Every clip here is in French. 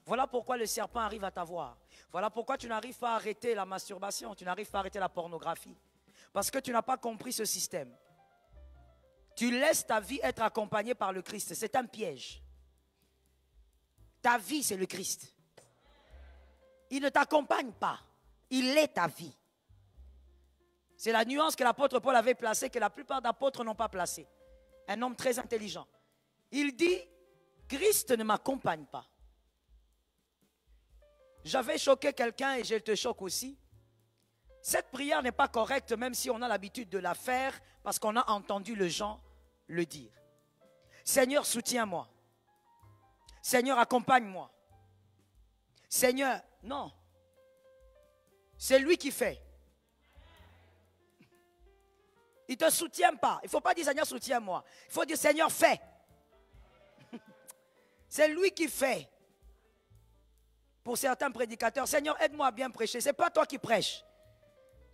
Voilà pourquoi le serpent arrive à t'avoir. Voilà pourquoi tu n'arrives pas à arrêter la masturbation, tu n'arrives pas à arrêter la pornographie. Parce que tu n'as pas compris ce système. Tu laisses ta vie être accompagnée par le Christ. C'est un piège. Ta vie, c'est le Christ. Il ne t'accompagne pas. Il est ta vie. C'est la nuance que l'apôtre Paul avait placée, que la plupart d'apôtres n'ont pas placée. Un homme très intelligent. Il dit, Christ ne m'accompagne pas. J'avais choqué quelqu'un et je te choque aussi. Cette prière n'est pas correcte même si on a l'habitude de la faire parce qu'on a entendu les gens le dire. Seigneur, soutiens-moi. Seigneur, accompagne-moi. Seigneur, non. C'est lui qui fait. Il ne te soutient pas. Il ne faut pas dire Seigneur, soutiens-moi. Il faut dire Seigneur, fais. C'est lui qui fait. Pour certains prédicateurs, Seigneur, aide-moi à bien prêcher. Ce n'est pas toi qui prêches.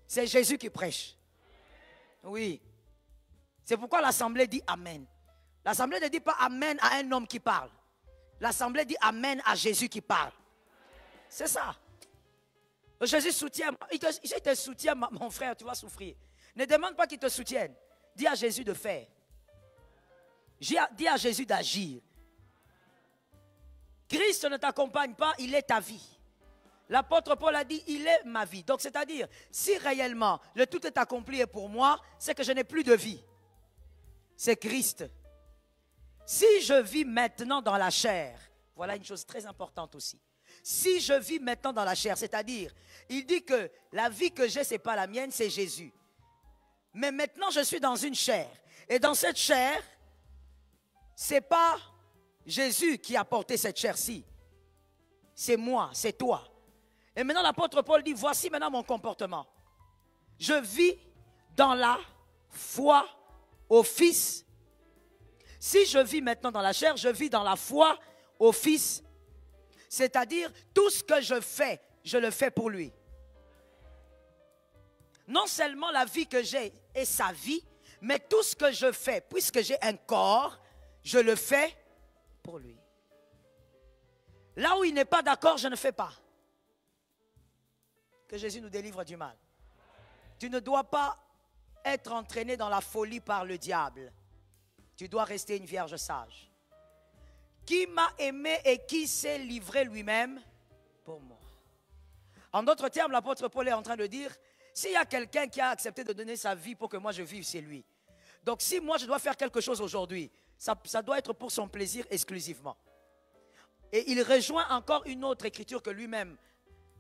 C'est Jésus qui prêche. Oui. C'est pourquoi l'assemblée dit Amen. L'assemblée ne dit pas Amen à un homme qui parle. L'assemblée dit Amen à Jésus qui parle. C'est ça. Jésus soutient. Il te soutient, mon frère, tu vas souffrir. Ne demande pas qu'il te soutienne. Dis à Jésus de faire. Dis à Jésus d'agir. Christ ne t'accompagne pas, il est ta vie. L'apôtre Paul a dit, il est ma vie. Donc c'est-à-dire, si réellement le tout est accompli pour moi, c'est que je n'ai plus de vie. C'est Christ. Si je vis maintenant dans la chair, voilà une chose très importante aussi. Si je vis maintenant dans la chair, c'est-à-dire, il dit que la vie que j'ai, ce n'est pas la mienne, c'est Jésus. Mais maintenant, je suis dans une chair. Et dans cette chair, ce n'est pas Jésus qui a porté cette chair-ci. C'est moi, c'est toi. Et maintenant, l'apôtre Paul dit, voici maintenant mon comportement. Je vis dans la foi au Fils. Si je vis maintenant dans la chair, je vis dans la foi au Fils. C'est-à-dire, tout ce que je le fais pour lui. Non seulement la vie que j'ai est sa vie, mais tout ce que je fais, puisque j'ai un corps, je le fais pour lui. Là où il n'est pas d'accord, je ne fais pas. Que Jésus nous délivre du mal. Tu ne dois pas être entraîné dans la folie par le diable. Tu dois rester une vierge sage. Qui m'a aimé et qui s'est livré lui-même pour moi. En d'autres termes, l'apôtre Paul est en train de dire, s'il y a quelqu'un qui a accepté de donner sa vie pour que moi je vive, c'est lui. Donc si moi je dois faire quelque chose aujourd'hui, ça doit être pour son plaisir exclusivement. Et il rejoint encore une autre écriture que lui-même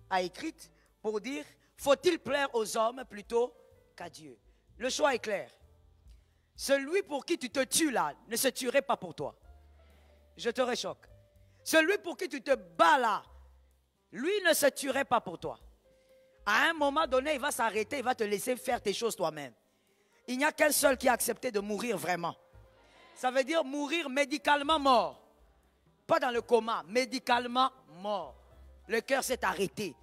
a écrite pour dire, faut-il plaire aux hommes plutôt qu'à Dieu? Le choix est clair. Celui pour qui tu te tues là, ne se tuerait pas pour toi. Je te réchoque. Celui pour qui tu te bats là, lui ne se tuerait pas pour toi. À un moment donné, il va s'arrêter, il va te laisser faire tes choses toi-même. Il n'y a qu'un seul qui a accepté de mourir vraiment. Ça veut dire mourir médicalement mort. Pas dans le coma, médicalement mort. Le cœur s'est arrêté.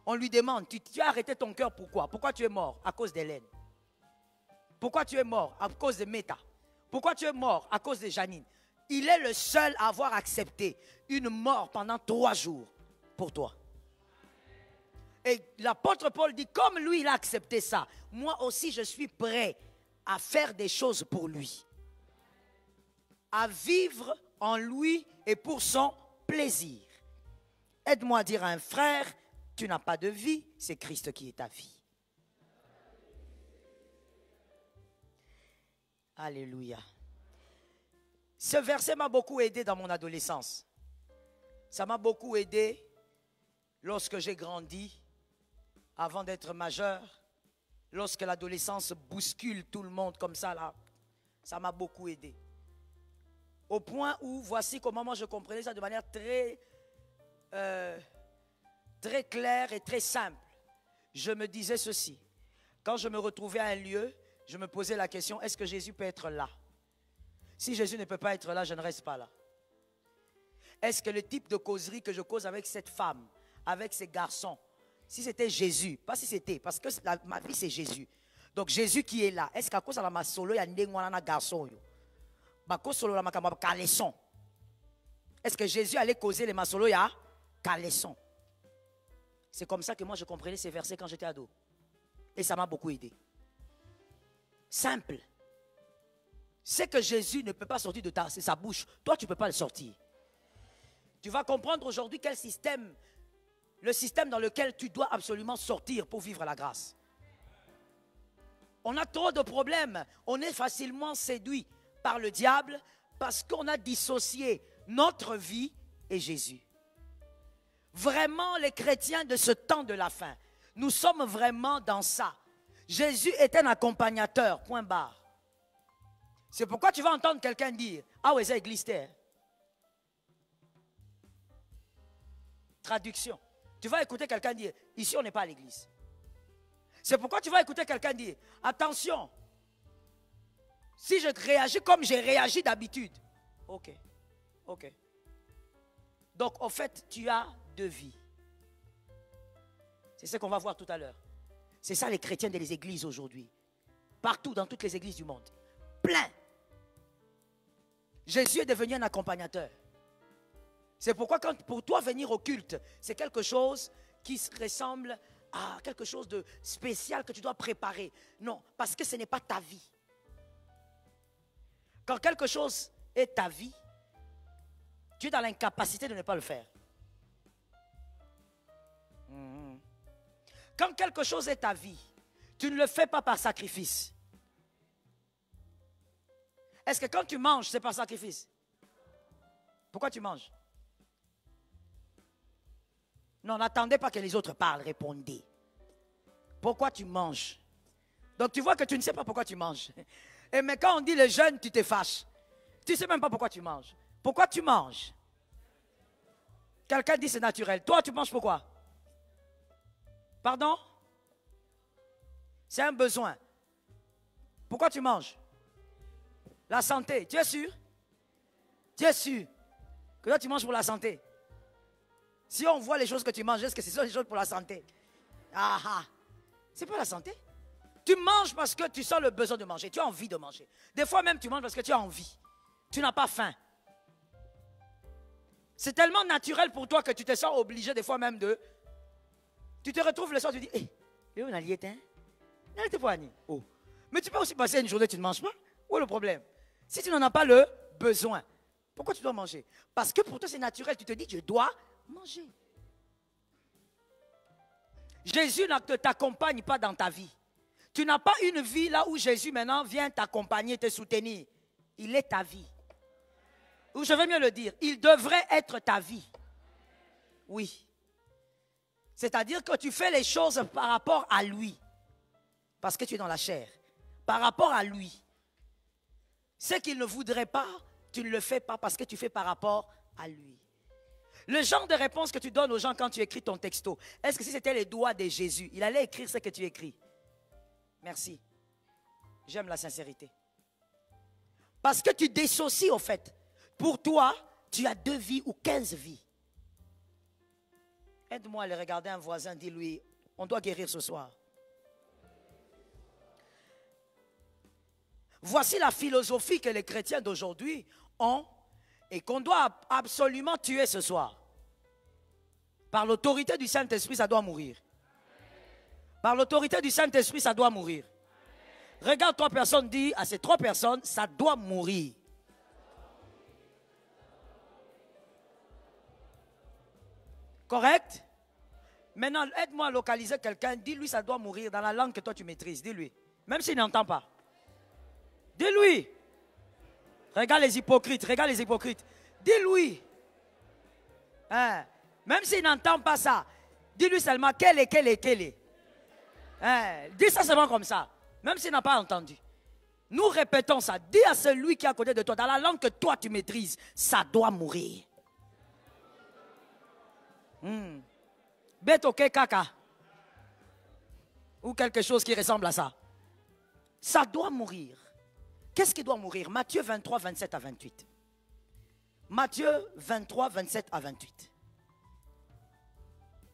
On lui demande, tu as arrêté ton cœur pourquoi? Pourquoi tu es mort? À cause d'Hélène. Pourquoi tu es mort? À cause de Méta. Pourquoi tu es mort? À cause de Janine. Il est le seul à avoir accepté une mort pendant 3 jours pour toi. Et l'apôtre Paul dit, comme lui il a accepté ça, moi aussi je suis prêt à faire des choses pour lui. À vivre en lui et pour son plaisir. Aide-moi à dire à un frère, tu n'as pas de vie, c'est Christ qui est ta vie. Alléluia. Ce verset m'a beaucoup aidé dans mon adolescence. Ça m'a beaucoup aidé lorsque j'ai grandi, avant d'être majeur, lorsque l'adolescence bouscule tout le monde comme ça là. Ça m'a beaucoup aidé. Au point où, voici comment moi je comprenais ça de manière très claire et très simple. Je me disais ceci. Quand je me retrouvais à un lieu, je me posais la question, est-ce que Jésus peut être là? Si Jésus ne peut pas être là, je ne reste pas là. Est-ce que le type de causerie que je cause avec cette femme, avec ces garçons, si c'était Jésus, pas si c'était, parce que ma vie c'est Jésus. Donc Jésus qui est là, est-ce qu'à cause de ma solo, il y a un garçon? Est-ce que Jésus allait causer les masolo? caleçon. C'est comme ça que moi je comprenais ces versets quand j'étais ado. Et ça m'a beaucoup aidé. Simple. C'est que Jésus ne peut pas sortir de sa bouche. Toi, tu ne peux pas le sortir. Tu vas comprendre aujourd'hui quel système, le système dans lequel tu dois absolument sortir pour vivre la grâce. On a trop de problèmes. On est facilement séduit par le diable parce qu'on a dissocié notre vie et Jésus. Vraiment, les chrétiens de ce temps de la fin, nous sommes vraiment dans ça. Jésus est un accompagnateur, point barre. C'est pourquoi tu vas entendre quelqu'un dire, ah ouais, c'est l'église terre. Traduction. Tu vas écouter quelqu'un dire, ici on n'est pas à l'église. C'est pourquoi tu vas écouter quelqu'un dire, attention, si je réagis comme j'ai réagi d'habitude. Ok, ok. Donc au fait, tu as deux vies. C'est ce qu'on va voir tout à l'heure. C'est ça les chrétiens des églises aujourd'hui. Partout, dans toutes les églises du monde. Plein. Jésus est devenu un accompagnateur. C'est pourquoi quand pour toi venir au culte, c'est quelque chose qui ressemble à quelque chose de spécial que tu dois préparer. Non, parce que ce n'est pas ta vie. Quand quelque chose est ta vie, tu es dans l'incapacité de ne pas le faire. Quand quelque chose est ta vie, tu ne le fais pas par sacrifice. Est-ce que quand tu manges, c'est par sacrifice? Pourquoi tu manges? Non, n'attendez pas que les autres parlent, répondez. Pourquoi tu manges? Donc tu vois que tu ne sais pas pourquoi tu manges. Mais quand on dit le jeûne, tu te fâches. Tu ne sais même pas pourquoi tu manges. Pourquoi tu manges? Quelqu'un dit c'est naturel. Toi, tu manges pourquoi? Pardon? C'est un besoin. Pourquoi tu manges? La santé. Tu es sûr? Tu es sûr que toi tu manges pour la santé? Si on voit les choses que tu manges, est-ce que ce sont les choses pour la santé? Ah ah. C'est pas la santé. Tu manges parce que tu sens le besoin de manger. Tu as envie de manger. Des fois même tu manges parce que tu as envie. Tu n'as pas faim. C'est tellement naturel pour toi que tu te sens obligé des fois même de... Tu te retrouves le soir, tu dis, hé, on a lié, hein? Oh. Mais tu peux aussi passer une journée, tu ne manges pas. Où est le problème? Si tu n'en as pas le besoin, pourquoi tu dois manger? Parce que pour toi c'est naturel, tu te dis, je dois manger. Jésus ne t'accompagne pas dans ta vie. Tu n'as pas une vie là où Jésus maintenant vient t'accompagner, te soutenir. Il est ta vie. Ou je vais mieux le dire, il devrait être ta vie. Oui. C'est-à-dire que tu fais les choses par rapport à lui. Parce que tu es dans la chair. Par rapport à lui. Ce qu'il ne voudrait pas, tu ne le fais pas parce que tu fais par rapport à lui. Le genre de réponse que tu donnes aux gens quand tu écris ton texto, est-ce que si c'était les doigts de Jésus, il allait écrire ce que tu écris? Merci. J'aime la sincérité. Parce que tu dissocies au fait. Pour toi, tu as 2 vies ou 15 vies. Aide-moi à aller regarder un voisin, dis-lui, on doit guérir ce soir. Voici la philosophie que les chrétiens d'aujourd'hui ont et qu'on doit absolument tuer ce soir. Par l'autorité du Saint-Esprit, ça doit mourir. Par l'autorité du Saint-Esprit, ça doit mourir. Regarde 3 personnes, dis à ces 3 personnes, ça doit mourir. Correct? Maintenant, aide-moi à localiser quelqu'un. Dis-lui, ça doit mourir dans la langue que toi tu maîtrises. Dis-lui. Même s'il n'entend pas. Dis-lui. Regarde les hypocrites. Regarde les hypocrites. Dis-lui. Hein? Même s'il n'entend pas ça. Dis-lui seulement quel est. Hein? Dis ça seulement comme ça. Même s'il n'a pas entendu. Nous répétons ça. Dis à celui qui est à côté de toi, dans la langue que toi tu maîtrises, ça doit mourir. Betoke kaka. Ou quelque chose qui ressemble à ça. Ça doit mourir. Qu'est-ce qui doit mourir? Matthieu 23, 27 à 28. Matthieu 23, 27 à 28.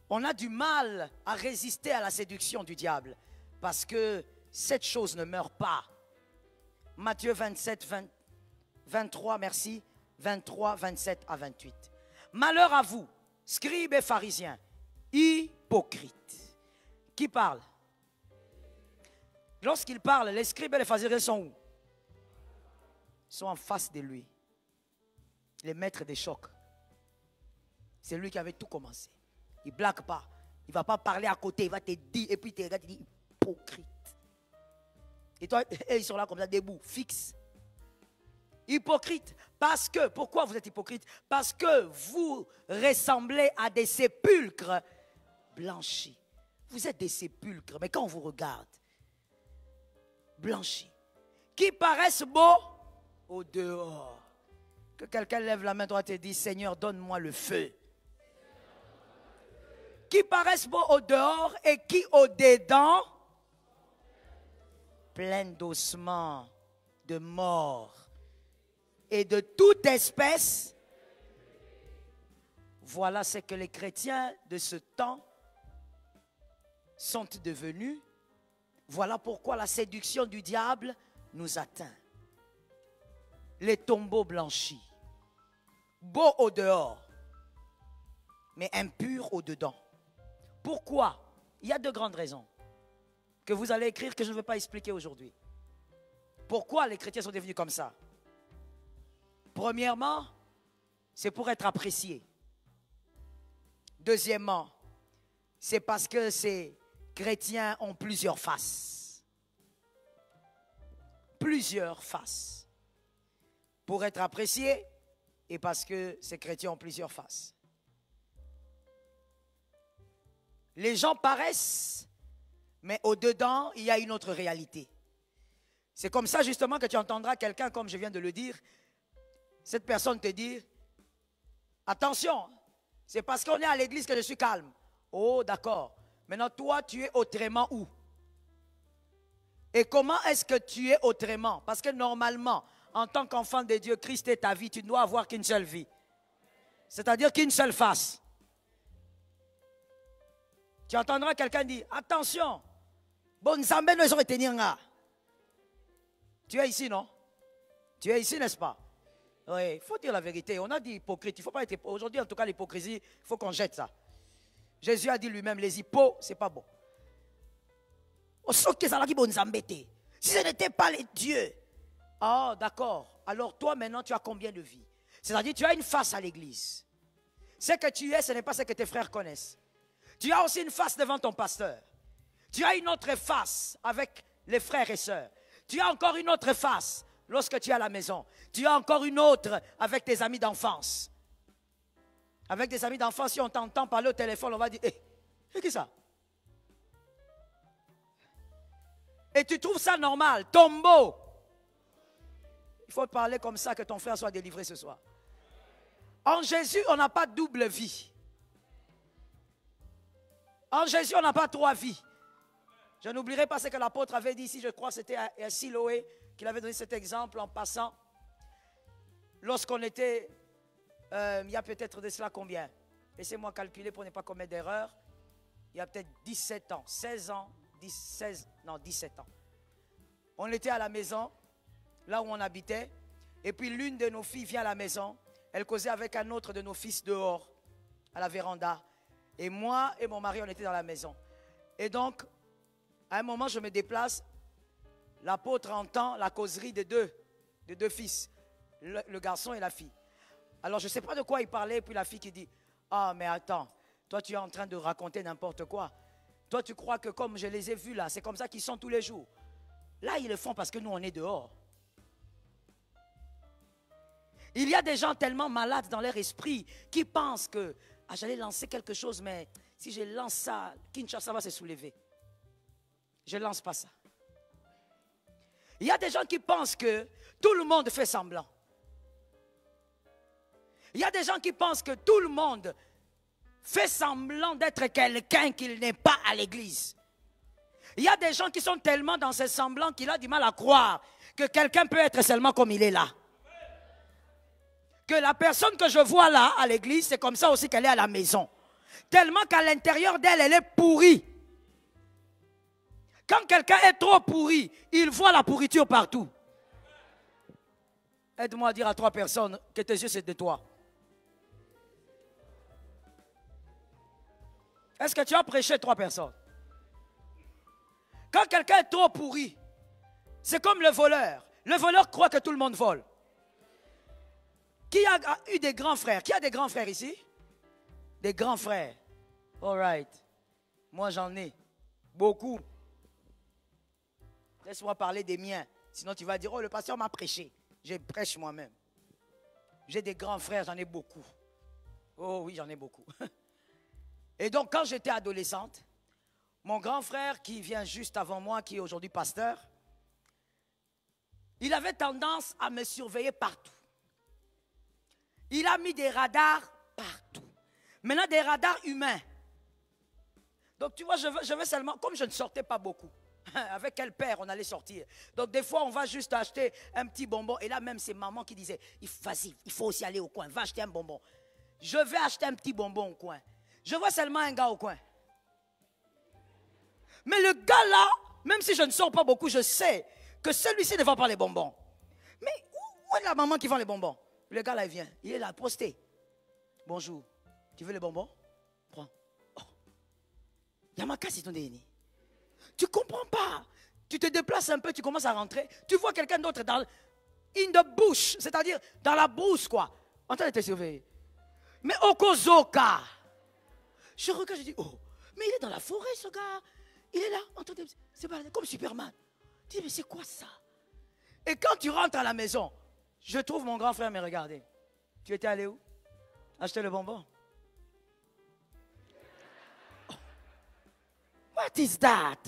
On a du mal à résister à la séduction du diable. Parce que cette chose ne meurt pas. Matthieu 27, 23, merci. 23, 27 à 28. Malheur à vous, Scribes et pharisiens, hypocrites. Qui parle? Lorsqu'il parle, les scribes et les pharisiens sont où? Ils sont en face de lui. Les maîtres des chocs. C'est lui qui avait tout commencé. Il ne blague pas. Il ne va pas parler à côté. Il va te dire, et puis il te regarde, il dit hypocrite. Et toi, ils sont là comme ça, debout, fixes. Hypocrite. Parce que, pourquoi vous êtes hypocrite? Parce que vous ressemblez à des sépulcres blanchis. Vous êtes des sépulcres, mais quand on vous regarde, blanchis, qui paraissent beaux au dehors. Que quelqu'un lève la main droite et dise, Seigneur, donne-moi le feu. Qui paraissent beaux au dehors et qui au dedans, plein d'ossements, de morts et de toute espèce. Voilà ce que les chrétiens de ce temps sont devenus. Voilà pourquoi la séduction du diable nous atteint. Les tombeaux blanchis, beaux au dehors, mais impurs au dedans. Pourquoi? Il y a deux grandes raisons que vous allez écrire que je ne vais pas expliquer aujourd'hui. Pourquoi les chrétiens sont devenus comme ça? Premièrement, c'est pour être appréciés. Deuxièmement, c'est parce que ces chrétiens ont plusieurs faces. Plusieurs faces. Pour être appréciés et parce que ces chrétiens ont plusieurs faces. Les gens paraissent, mais au-dedans, il y a une autre réalité. C'est comme ça justement que tu entendras quelqu'un, comme je viens de le dire, cette personne te dire, attention, c'est parce qu'on est à l'église que je suis calme. Oh, d'accord. Maintenant, toi, tu es autrement où? Et comment est-ce que tu es autrement? Parce que normalement, en tant qu'enfant de Dieu, Christ est ta vie, tu ne dois avoir qu'une seule vie. C'est-à-dire qu'une seule face. Tu entendras quelqu'un dire, attention, bon Zambé ne saurait tenir là. Tu es ici, non? Tu es ici, n'est-ce pas? Oui, il faut dire la vérité. On a dit hypocrite. Il faut pas être aujourd'hui, en tout cas, l'hypocrisie, il faut qu'on jette ça. Jésus a dit lui-même, les hippos, ce n'est pas bon. Si ce n'était pas les dieux. Ah, d'accord. Alors toi, maintenant, tu as combien de vies? C'est-à-dire, tu as une face à l'église. Ce que tu es, ce n'est pas ce que tes frères connaissent. Tu as aussi une face devant ton pasteur. Tu as une autre face avec les frères et sœurs. Tu as encore une autre face lorsque tu es à la maison. Tu as encore une autre avec tes amis d'enfance. Avec des amis d'enfance, si on t'entend parler au téléphone, on va dire, c'est qui ça? Et tu trouves ça normal, tombeau. Il faut parler comme ça que ton frère soit délivré ce soir. En Jésus, on n'a pas double vie. En Jésus, on n'a pas trois vies. Je n'oublierai pas ce que l'apôtre avait dit ici, je crois que c'était à Siloé, qu'il avait donné cet exemple en passant. Lorsqu'on était, il y a peut-être de cela combien? Laissez-moi calculer pour ne pas commettre d'erreur. Il y a peut-être 17 ans, 16 ans, 17 ans. On était à la maison, là où on habitait, et puis l'une de nos filles vient à la maison, elle causait avec un autre de nos fils dehors, à la véranda. Et moi et mon mari, on était dans la maison. Et donc, à un moment, je me déplace, l'apôtre entend la causerie de deux fils, le garçon et la fille. Alors, je ne sais pas de quoi il parlait, et puis la fille qui dit, ah, mais attends, toi, tu es en train de raconter n'importe quoi. Toi, tu crois que comme je les ai vus là, c'est comme ça qu'ils sont tous les jours. Là, ils le font parce que nous, on est dehors. Il y a des gens tellement malades dans leur esprit qui pensent que j'allais lancer quelque chose, mais si je lance ça, Kinshasa va se soulever. Je ne lance pas ça. Il y a des gens qui pensent que tout le monde fait semblant. Il y a des gens qui pensent que tout le monde fait semblant d'être quelqu'un qu'il n'est pas à l'église. Il y a des gens qui sont tellement dans ce semblant qu'il a du mal à croire que quelqu'un peut être seulement comme il est là. Que la personne que je vois là à l'église, c'est comme ça aussi qu'elle est à la maison. Tellement qu'à l'intérieur d'elle, elle est pourrie. Quand quelqu'un est trop pourri, il voit la pourriture partout. Aide-moi à dire à 3 personnes que tes yeux c'est de toi. Est-ce que tu as prêché 3 personnes? Quand quelqu'un est trop pourri, c'est comme le voleur. Le voleur croit que tout le monde vole. Qui a eu des grands frères? Qui a des grands frères ici? Des grands frères. All right. Moi, j'en ai beaucoup. Laisse-moi parler des miens. Sinon, tu vas dire, oh, le pasteur m'a prêché. Je prêche moi-même. J'ai des grands frères, j'en ai beaucoup. Oh oui, j'en ai beaucoup. Et donc, quand j'étais adolescente, mon grand frère qui vient juste avant moi, qui est aujourd'hui pasteur, il avait tendance à me surveiller partout. Il a mis des radars partout. Maintenant, des radars humains. Donc, tu vois, je veux seulement, comme je ne sortais pas beaucoup, avec quel père on allait sortir. Donc, des fois, on va juste acheter un petit bonbon. Et là, même, c'est maman qui disait, vas-y, il faut aussi aller au coin, va acheter un bonbon. Je vais acheter un petit bonbon au coin. Je vois seulement un gars au coin. Mais le gars là, même si je ne sors pas beaucoup, je sais que celui-ci ne vend pas les bonbons. Mais où est la maman qui vend les bonbons? Le gars là, il vient. Il est là, posté. Bonjour. Tu veux les bonbons? Prends. Oh. Yamaka, c'est ton déni. Tu ne comprends pas. Tu te déplaces un peu, tu commences à rentrer. Tu vois quelqu'un d'autre dans in the bush, c'est-à-dire dans la brousse, quoi. En train de te surveiller. Mais Okozoka. Je regarde, je dis, oh, mais il est dans la forêt, ce gars. Il est là, en train de se balader comme Superman. Je dis, mais c'est quoi ça? Et quand tu rentres à la maison, je trouve mon grand frère me regarder. Tu étais allé où? Acheter le bonbon. Oh. What is that?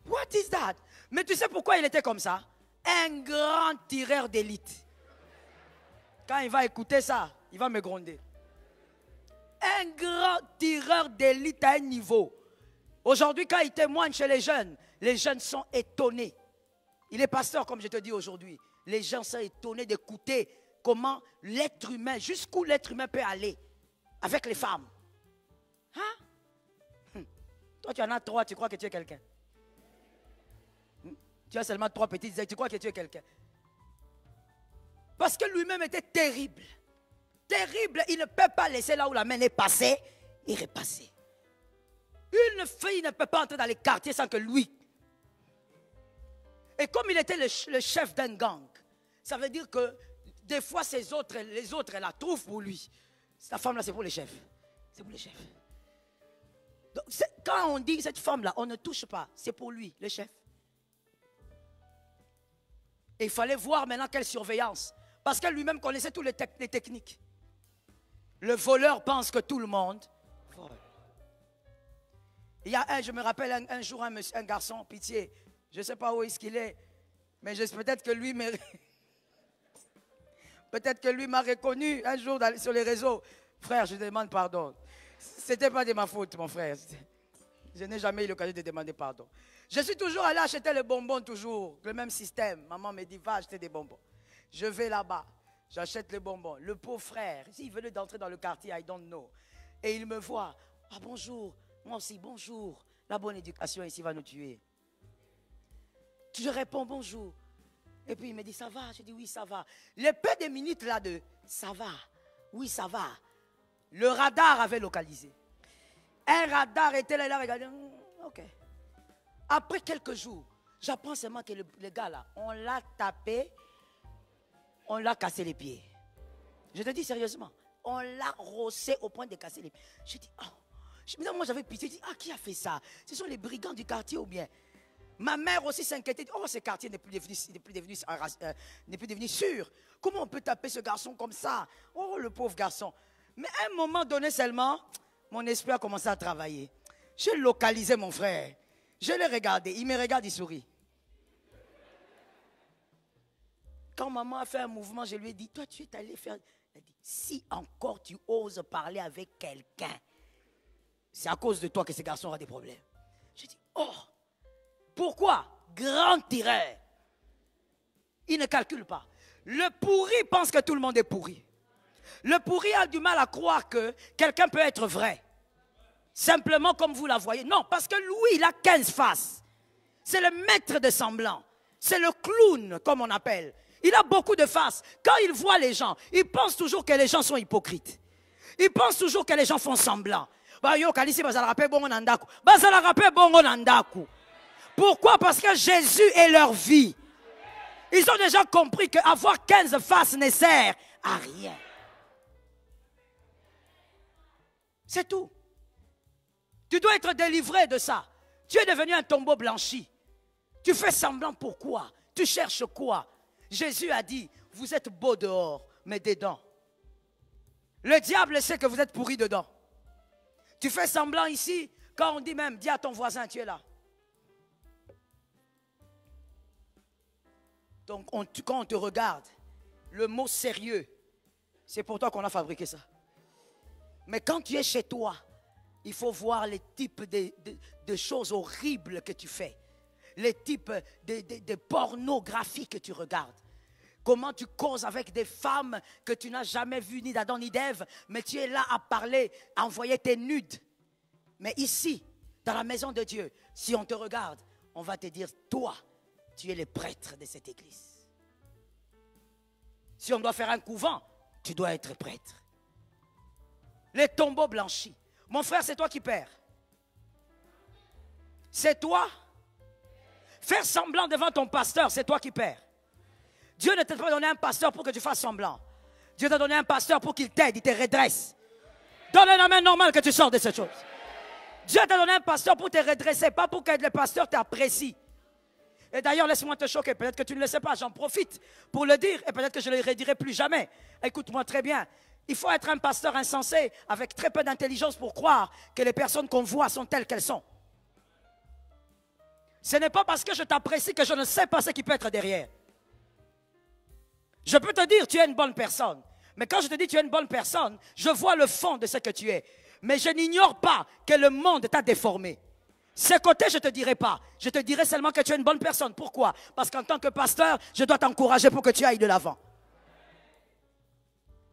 What is that? Mais tu sais pourquoi il était comme ça? Un grand tireur d'élite. Quand il va écouter ça, il va me gronder. Un grand tireur d'élite à un niveau. Aujourd'hui, quand il témoigne chez les jeunes sont étonnés. Il est pasteur, comme je te dis aujourd'hui. Les gens sont étonnés d'écouter comment l'être humain, jusqu'où l'être humain peut aller avec les femmes. Hein? Toi, tu en as 3, tu crois que tu es quelqu'un. Tu as seulement 3 petites, tu crois que tu es quelqu'un. Parce que lui-même était terrible. Terrible, il ne peut pas laisser là où la main est passée et repasser. Une fille ne peut pas entrer dans les quartiers sans que lui. Et comme il était le chef d'un gang, ça veut dire que des fois les autres la trouvent pour lui. Cette femme-là, c'est pour les chefs. C'est pour les chefs. Donc, quand on dit cette femme-là, on ne touche pas, c'est pour lui, le chef. Et il fallait voir maintenant quelle surveillance. Parce qu'elle lui-même connaissait toutes les techniques. Le voleur pense que tout le monde vole. Il y a je me rappelle un jour un garçon, pitié, je ne sais pas où est-ce qu'il est, mais peut-être que lui m'a reconnu un jour sur les réseaux. Frère, je demande pardon. Ce n'était pas de ma faute, mon frère. Je n'ai jamais eu l'occasion de demander pardon. Je suis toujours allé acheter les bonbons, toujours, le même système. Maman me dit, va acheter des bonbons. Je vais là-bas, j'achète les bonbons. Le pauvre frère, il venait d'entrer dans le quartier, I don't know. Et il me voit, ah bonjour, moi aussi, bonjour. La bonne éducation ici va nous tuer. Je réponds bonjour. Et puis il me dit, ça va? Je dis, oui, ça va. Les peu de minutes là de, ça va, oui, ça va. Le radar avait localisé. Un radar était là, il a regardé, ok. Après quelques jours, j'apprends seulement que le gars là, on l'a tapé, on l'a cassé les pieds. Je te dis sérieusement, on l'a rossé au point de casser les pieds. Je dis, oh. Moi j'avais pitié, je dis, ah, qui a fait ça? Ce sont les brigands du quartier ou bien? Ma mère aussi s'inquiétait, oh, ce quartier n'est plus devenu sûr. Comment on peut taper ce garçon comme ça? Oh, le pauvre garçon. Mais à un moment donné seulement, mon esprit a commencé à travailler. J'ai localisé mon frère. Je l'ai regardé. Il me regarde, il sourit. Quand maman a fait un mouvement, je lui ai dit, toi tu es allé faire... Elle a dit, si encore tu oses parler avec quelqu'un, c'est à cause de toi que ce garçon aura des problèmes. J'ai dit, oh, pourquoi? Grand tireur. Il ne calcule pas. Le pourri pense que tout le monde est pourri. Le pourri a du mal à croire que quelqu'un peut être vrai. Simplement comme vous la voyez. Non, parce que lui, il a 15 faces. C'est le maître de semblant. C'est le clown, comme on appelle. Il a beaucoup de faces. Quand il voit les gens, il pense toujours que les gens sont hypocrites. Il pense toujours que les gens font semblant. Pourquoi? Parce que Jésus est leur vie. Ils ont déjà compris qu'avoir 15 faces ne sert à rien. C'est tout. Tu dois être délivré de ça. Tu es devenu un tombeau blanchi. Tu fais semblant pourquoi? Tu cherches quoi? Jésus a dit, vous êtes beaux dehors, mais dedans. Le diable sait que vous êtes pourris dedans. Tu fais semblant ici, quand on dit même, dis à ton voisin, tu es là. Donc, quand on te regarde, le mot sérieux, c'est pour toi qu'on a fabriqué ça. Mais quand tu es chez toi, il faut voir les types de choses horribles que tu fais. Les types de pornographie que tu regardes. Comment tu causes avec des femmes que tu n'as jamais vues, ni d'Adam ni d'Ève, mais tu es là à parler, à envoyer tes nudes. Mais ici, dans la maison de Dieu, si on te regarde, on va te dire, toi, tu es le prêtre de cette église. Si on doit faire un couvent, tu dois être prêtre. Les tombeaux blanchis. Mon frère, c'est toi qui perds. C'est toi. Faire semblant devant ton pasteur, c'est toi qui perds. Dieu ne t'a pas donné un pasteur pour que tu fasses semblant. Dieu t'a donné un pasteur pour qu'il t'aide, il te redresse. Donne un amen normal que tu sors de cette chose. Dieu t'a donné un pasteur pour te redresser, pas pour que le pasteur t'apprécie. Et d'ailleurs, laisse-moi te choquer. Peut-être que tu ne le sais pas, j'en profite pour le dire. Et peut-être que je ne le redirai plus jamais. Écoute-moi très bien. Il faut être un pasteur insensé avec très peu d'intelligence pour croire que les personnes qu'on voit sont telles qu'elles sont. Ce n'est pas parce que je t'apprécie que je ne sais pas ce qui peut être derrière. Je peux te dire tu es une bonne personne. Mais quand je te dis tu es une bonne personne, je vois le fond de ce que tu es. Mais je n'ignore pas que le monde t'a déformé. Ce côté, je ne te dirai pas. Je te dirai seulement que tu es une bonne personne. Pourquoi? Parce qu'en tant que pasteur, je dois t'encourager pour que tu ailles de l'avant.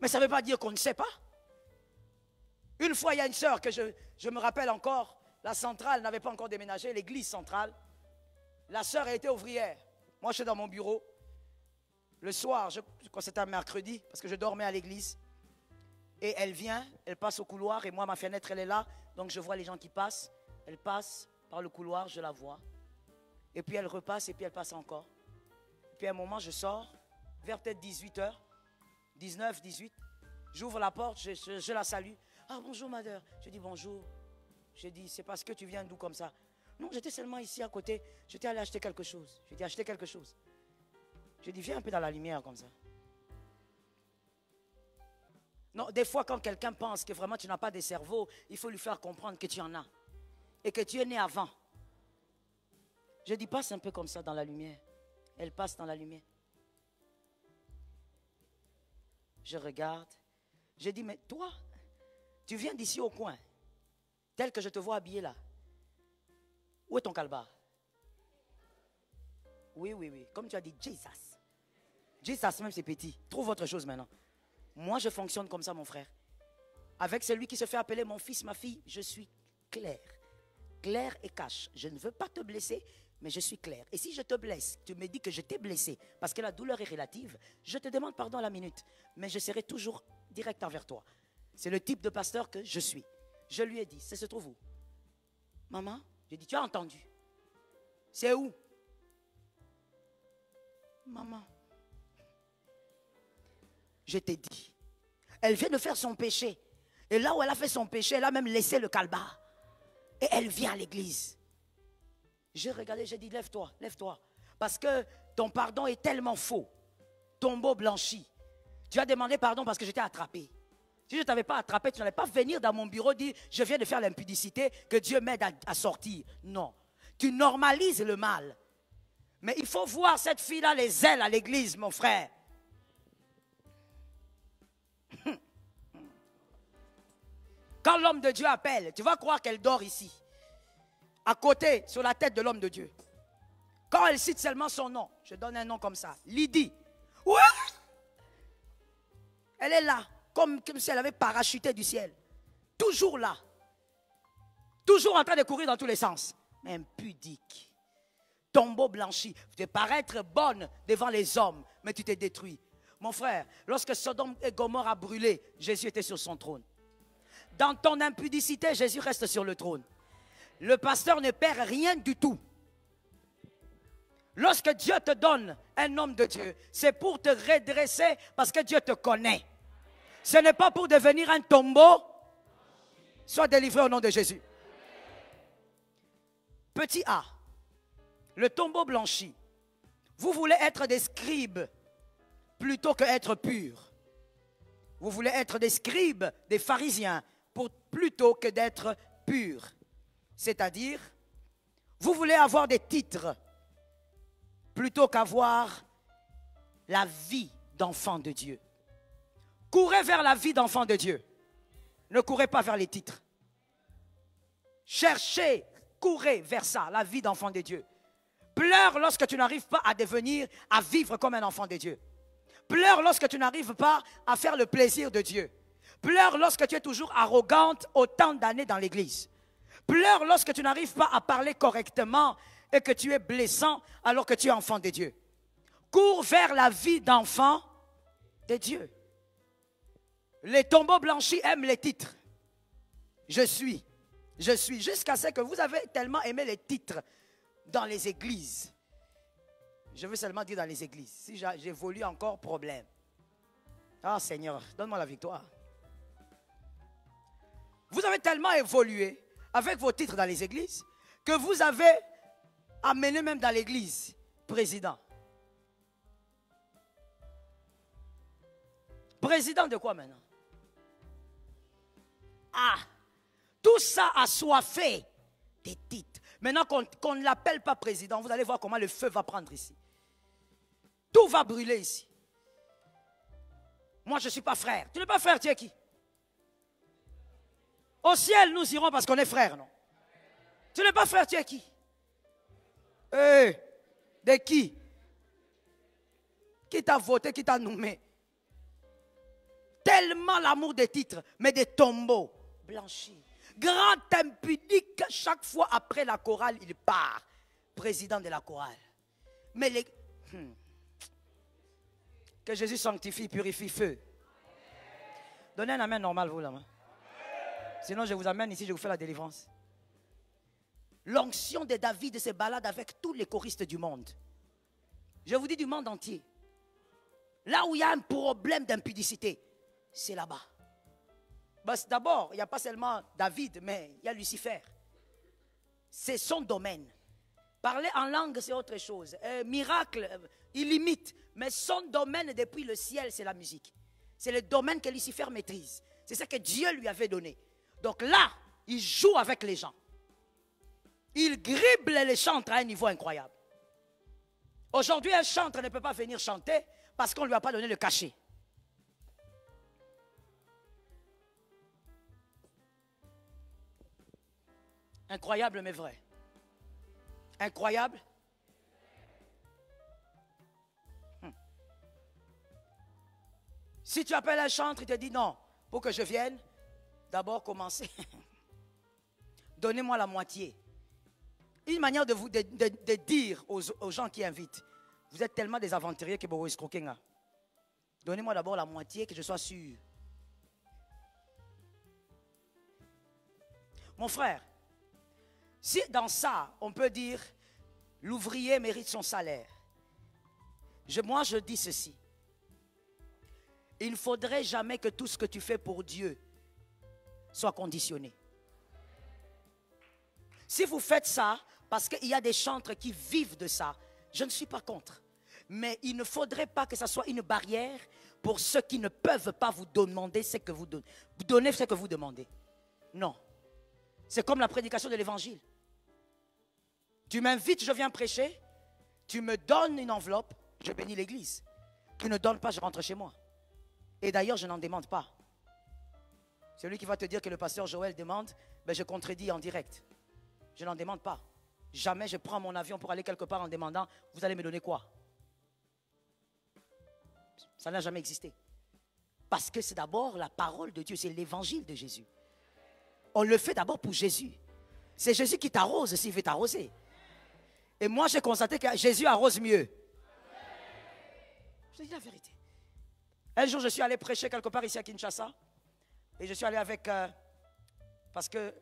Mais ça ne veut pas dire qu'on ne sait pas. Une fois, il y a une sœur que je me rappelle encore. La centrale n'avait pas encore déménagé, l'église centrale. La sœur a été ouvrière. Moi, je suis dans mon bureau. Le soir, quand c'était un mercredi, parce que je dormais à l'église. Et elle vient, elle passe au couloir. Et moi, ma fenêtre, elle est là. Donc, je vois les gens qui passent. Elle passe par le couloir, je la vois. Et puis, elle repasse et puis elle passe encore. Et puis, à un moment, je sors, vers peut-être 18h. 19, 18. J'ouvre la porte, je la salue. Ah, bonjour, madame. Je dis bonjour. Je dis, c'est parce que tu viens d'où comme ça? Non, j'étais seulement ici à côté. J'étais allé acheter quelque chose. Je dis, acheter quelque chose. Je dis, viens un peu dans la lumière comme ça. Non, des fois, quand quelqu'un pense que vraiment tu n'as pas de cerveau, il faut lui faire comprendre que tu en as. Et que tu es né avant. Je dis, passe un peu comme ça dans la lumière. Elle passe dans la lumière. Je regarde. Je dis, mais toi, tu viens d'ici au coin, tel que je te vois habillé là. Où est ton calbar? Oui, oui, oui. Comme tu as dit, Jesus. Jesus même c'est petit. Trouve autre chose maintenant. Moi, je fonctionne comme ça, mon frère. Avec celui qui se fait appeler mon fils, ma fille, je suis clair. Clair et cash. Je ne veux pas te blesser, mais je suis clair. Et si je te blesse, tu me dis que je t'ai blessé, parce que la douleur est relative, je te demande pardon à la minute. Mais je serai toujours direct envers toi. C'est le type de pasteur que je suis. Je lui ai dit, ça se trouve où? Maman, j'ai dit, tu as entendu? C'est où? Maman, je t'ai dit. Elle vient de faire son péché. Et là où elle a fait son péché, elle a même laissé le calbar. Et elle vient à l'église. J'ai regardé, j'ai dit, lève-toi, lève-toi. Parce que ton pardon est tellement faux. Tombeau blanchi. Tu as demandé pardon parce que je t'ai attrapé. Si je ne t'avais pas attrapé, tu n'allais pas venir dans mon bureau dire, je viens de faire l'impudicité, que Dieu m'aide à sortir. Non. Tu normalises le mal. Mais il faut voir cette fille-là les ailes à l'église, mon frère. Quand l'homme de Dieu appelle, tu vas croire qu'elle dort ici. À côté, sur la tête de l'homme de Dieu. Quand elle cite seulement son nom, je donne un nom comme ça, Lydie. Ouais. Elle est là, comme si elle avait parachuté du ciel. Toujours là. Toujours en train de courir dans tous les sens. Mais impudique. Tombeau blanchi. Tu peux paraître bonne devant les hommes, mais tu t'es détruit. Mon frère, lorsque Sodome et Gomorrhe a brûlé, Jésus était sur son trône. Dans ton impudicité, Jésus reste sur le trône. Le pasteur ne perd rien du tout. Lorsque Dieu te donne un homme de Dieu, c'est pour te redresser parce que Dieu te connaît. Ce n'est pas pour devenir un tombeau. Sois délivré au nom de Jésus. Petit A, le tombeau blanchi. Vous voulez être des scribes plutôt que être purs. Vous voulez être des scribes, des pharisiens, plutôt que d'être purs. C'est-à-dire, vous voulez avoir des titres plutôt qu'avoir la vie d'enfant de Dieu. Courez vers la vie d'enfant de Dieu. Ne courez pas vers les titres. Cherchez, courez vers ça, la vie d'enfant de Dieu. Pleure lorsque tu n'arrives pas à vivre comme un enfant de Dieu. Pleure lorsque tu n'arrives pas à faire le plaisir de Dieu. Pleure lorsque tu es toujours arrogante autant d'années dans l'église. Pleure lorsque tu n'arrives pas à parler correctement et que tu es blessant alors que tu es enfant de Dieu. Cours vers la vie d'enfant de Dieu. Les tombeaux blanchis aiment les titres. Je suis, jusqu'à ce que vous avez tellement aimé les titres dans les églises. Je veux seulement dire dans les églises. Si j'évolue encore, problème. Ah Seigneur, donne-moi la victoire. Vous avez tellement évolué avec vos titres dans les églises que vous avez amené même dans l'église président. Président de quoi maintenant? Ah, tout ça a soifé des titres. Maintenant qu'on ne l'appelle pas président, vous allez voir comment le feu va prendre ici. Tout va brûler ici. Moi, je ne suis pas frère. Tu n'es pas frère, tu es qui? Au ciel, nous irons parce qu'on est frères, non? Tu n'es pas frère, tu es qui? De qui? Qui t'a voté, qui t'a nommé? Tellement l'amour des titres, mais des tombeaux blanchis. Grand impudique, chaque fois après la chorale, il part. Président de la chorale. Mais les... Que Jésus sanctifie, purifie, feu. Donnez un amen normal, vous, là-bas. Sinon, je vous amène ici, je vous fais la délivrance. L'onction de David se balade avec tous les choristes du monde. Je vous dis du monde entier. Là où il y a un problème d'impudicité, c'est là-bas. D'abord, il n'y a pas seulement David, mais il y a Lucifer. C'est son domaine. Parler en langue, c'est autre chose. Miracle, il imite. Mais son domaine depuis le ciel, c'est la musique. C'est le domaine que Lucifer maîtrise. C'est ça que Dieu lui avait donné. Donc là, il joue avec les gens. Il dribble les chantres à un niveau incroyable. Aujourd'hui, un chantre ne peut pas venir chanter parce qu'on ne lui a pas donné le cachet. Incroyable mais vrai. Incroyable. Si tu appelles un chantre, il te dit non, pour que je vienne, d'abord commencer. Donnez-moi la moitié. Une manière de dire aux gens qui invitent, vous êtes tellement des aventuriers que vous escroquez. Donnez-moi d'abord la moitié, que je sois sûr. Mon frère, si dans ça, on peut dire, l'ouvrier mérite son salaire. Moi, je dis ceci. Il ne faudrait jamais que tout ce que tu fais pour Dieu soit conditionné. Si vous faites ça, parce qu'il y a des chantres qui vivent de ça, je ne suis pas contre. Mais il ne faudrait pas que ça soit une barrière pour ceux qui ne peuvent pas vous demander ce que vous donnez. Vous donnez ce que vous demandez. Non. C'est comme la prédication de l'évangile. Tu m'invites, je viens prêcher. Tu me donnes une enveloppe, je bénis l'église. Tu ne donnes pas, je rentre chez moi. Et d'ailleurs, je n'en demande pas. Celui qui va te dire que le pasteur Joël demande, ben je contredis en direct. Je n'en demande pas. Jamais je prends mon avion pour aller quelque part en demandant, vous allez me donner quoi? Ça n'a jamais existé. Parce que c'est d'abord la parole de Dieu, c'est l'évangile de Jésus. On le fait d'abord pour Jésus. C'est Jésus qui t'arrose s'il veut t'arroser. Et moi, j'ai constaté que Jésus arrose mieux. Je dis la vérité. Un jour, je suis allé prêcher quelque part ici à Kinshasa. Et je suis allé avec Parce que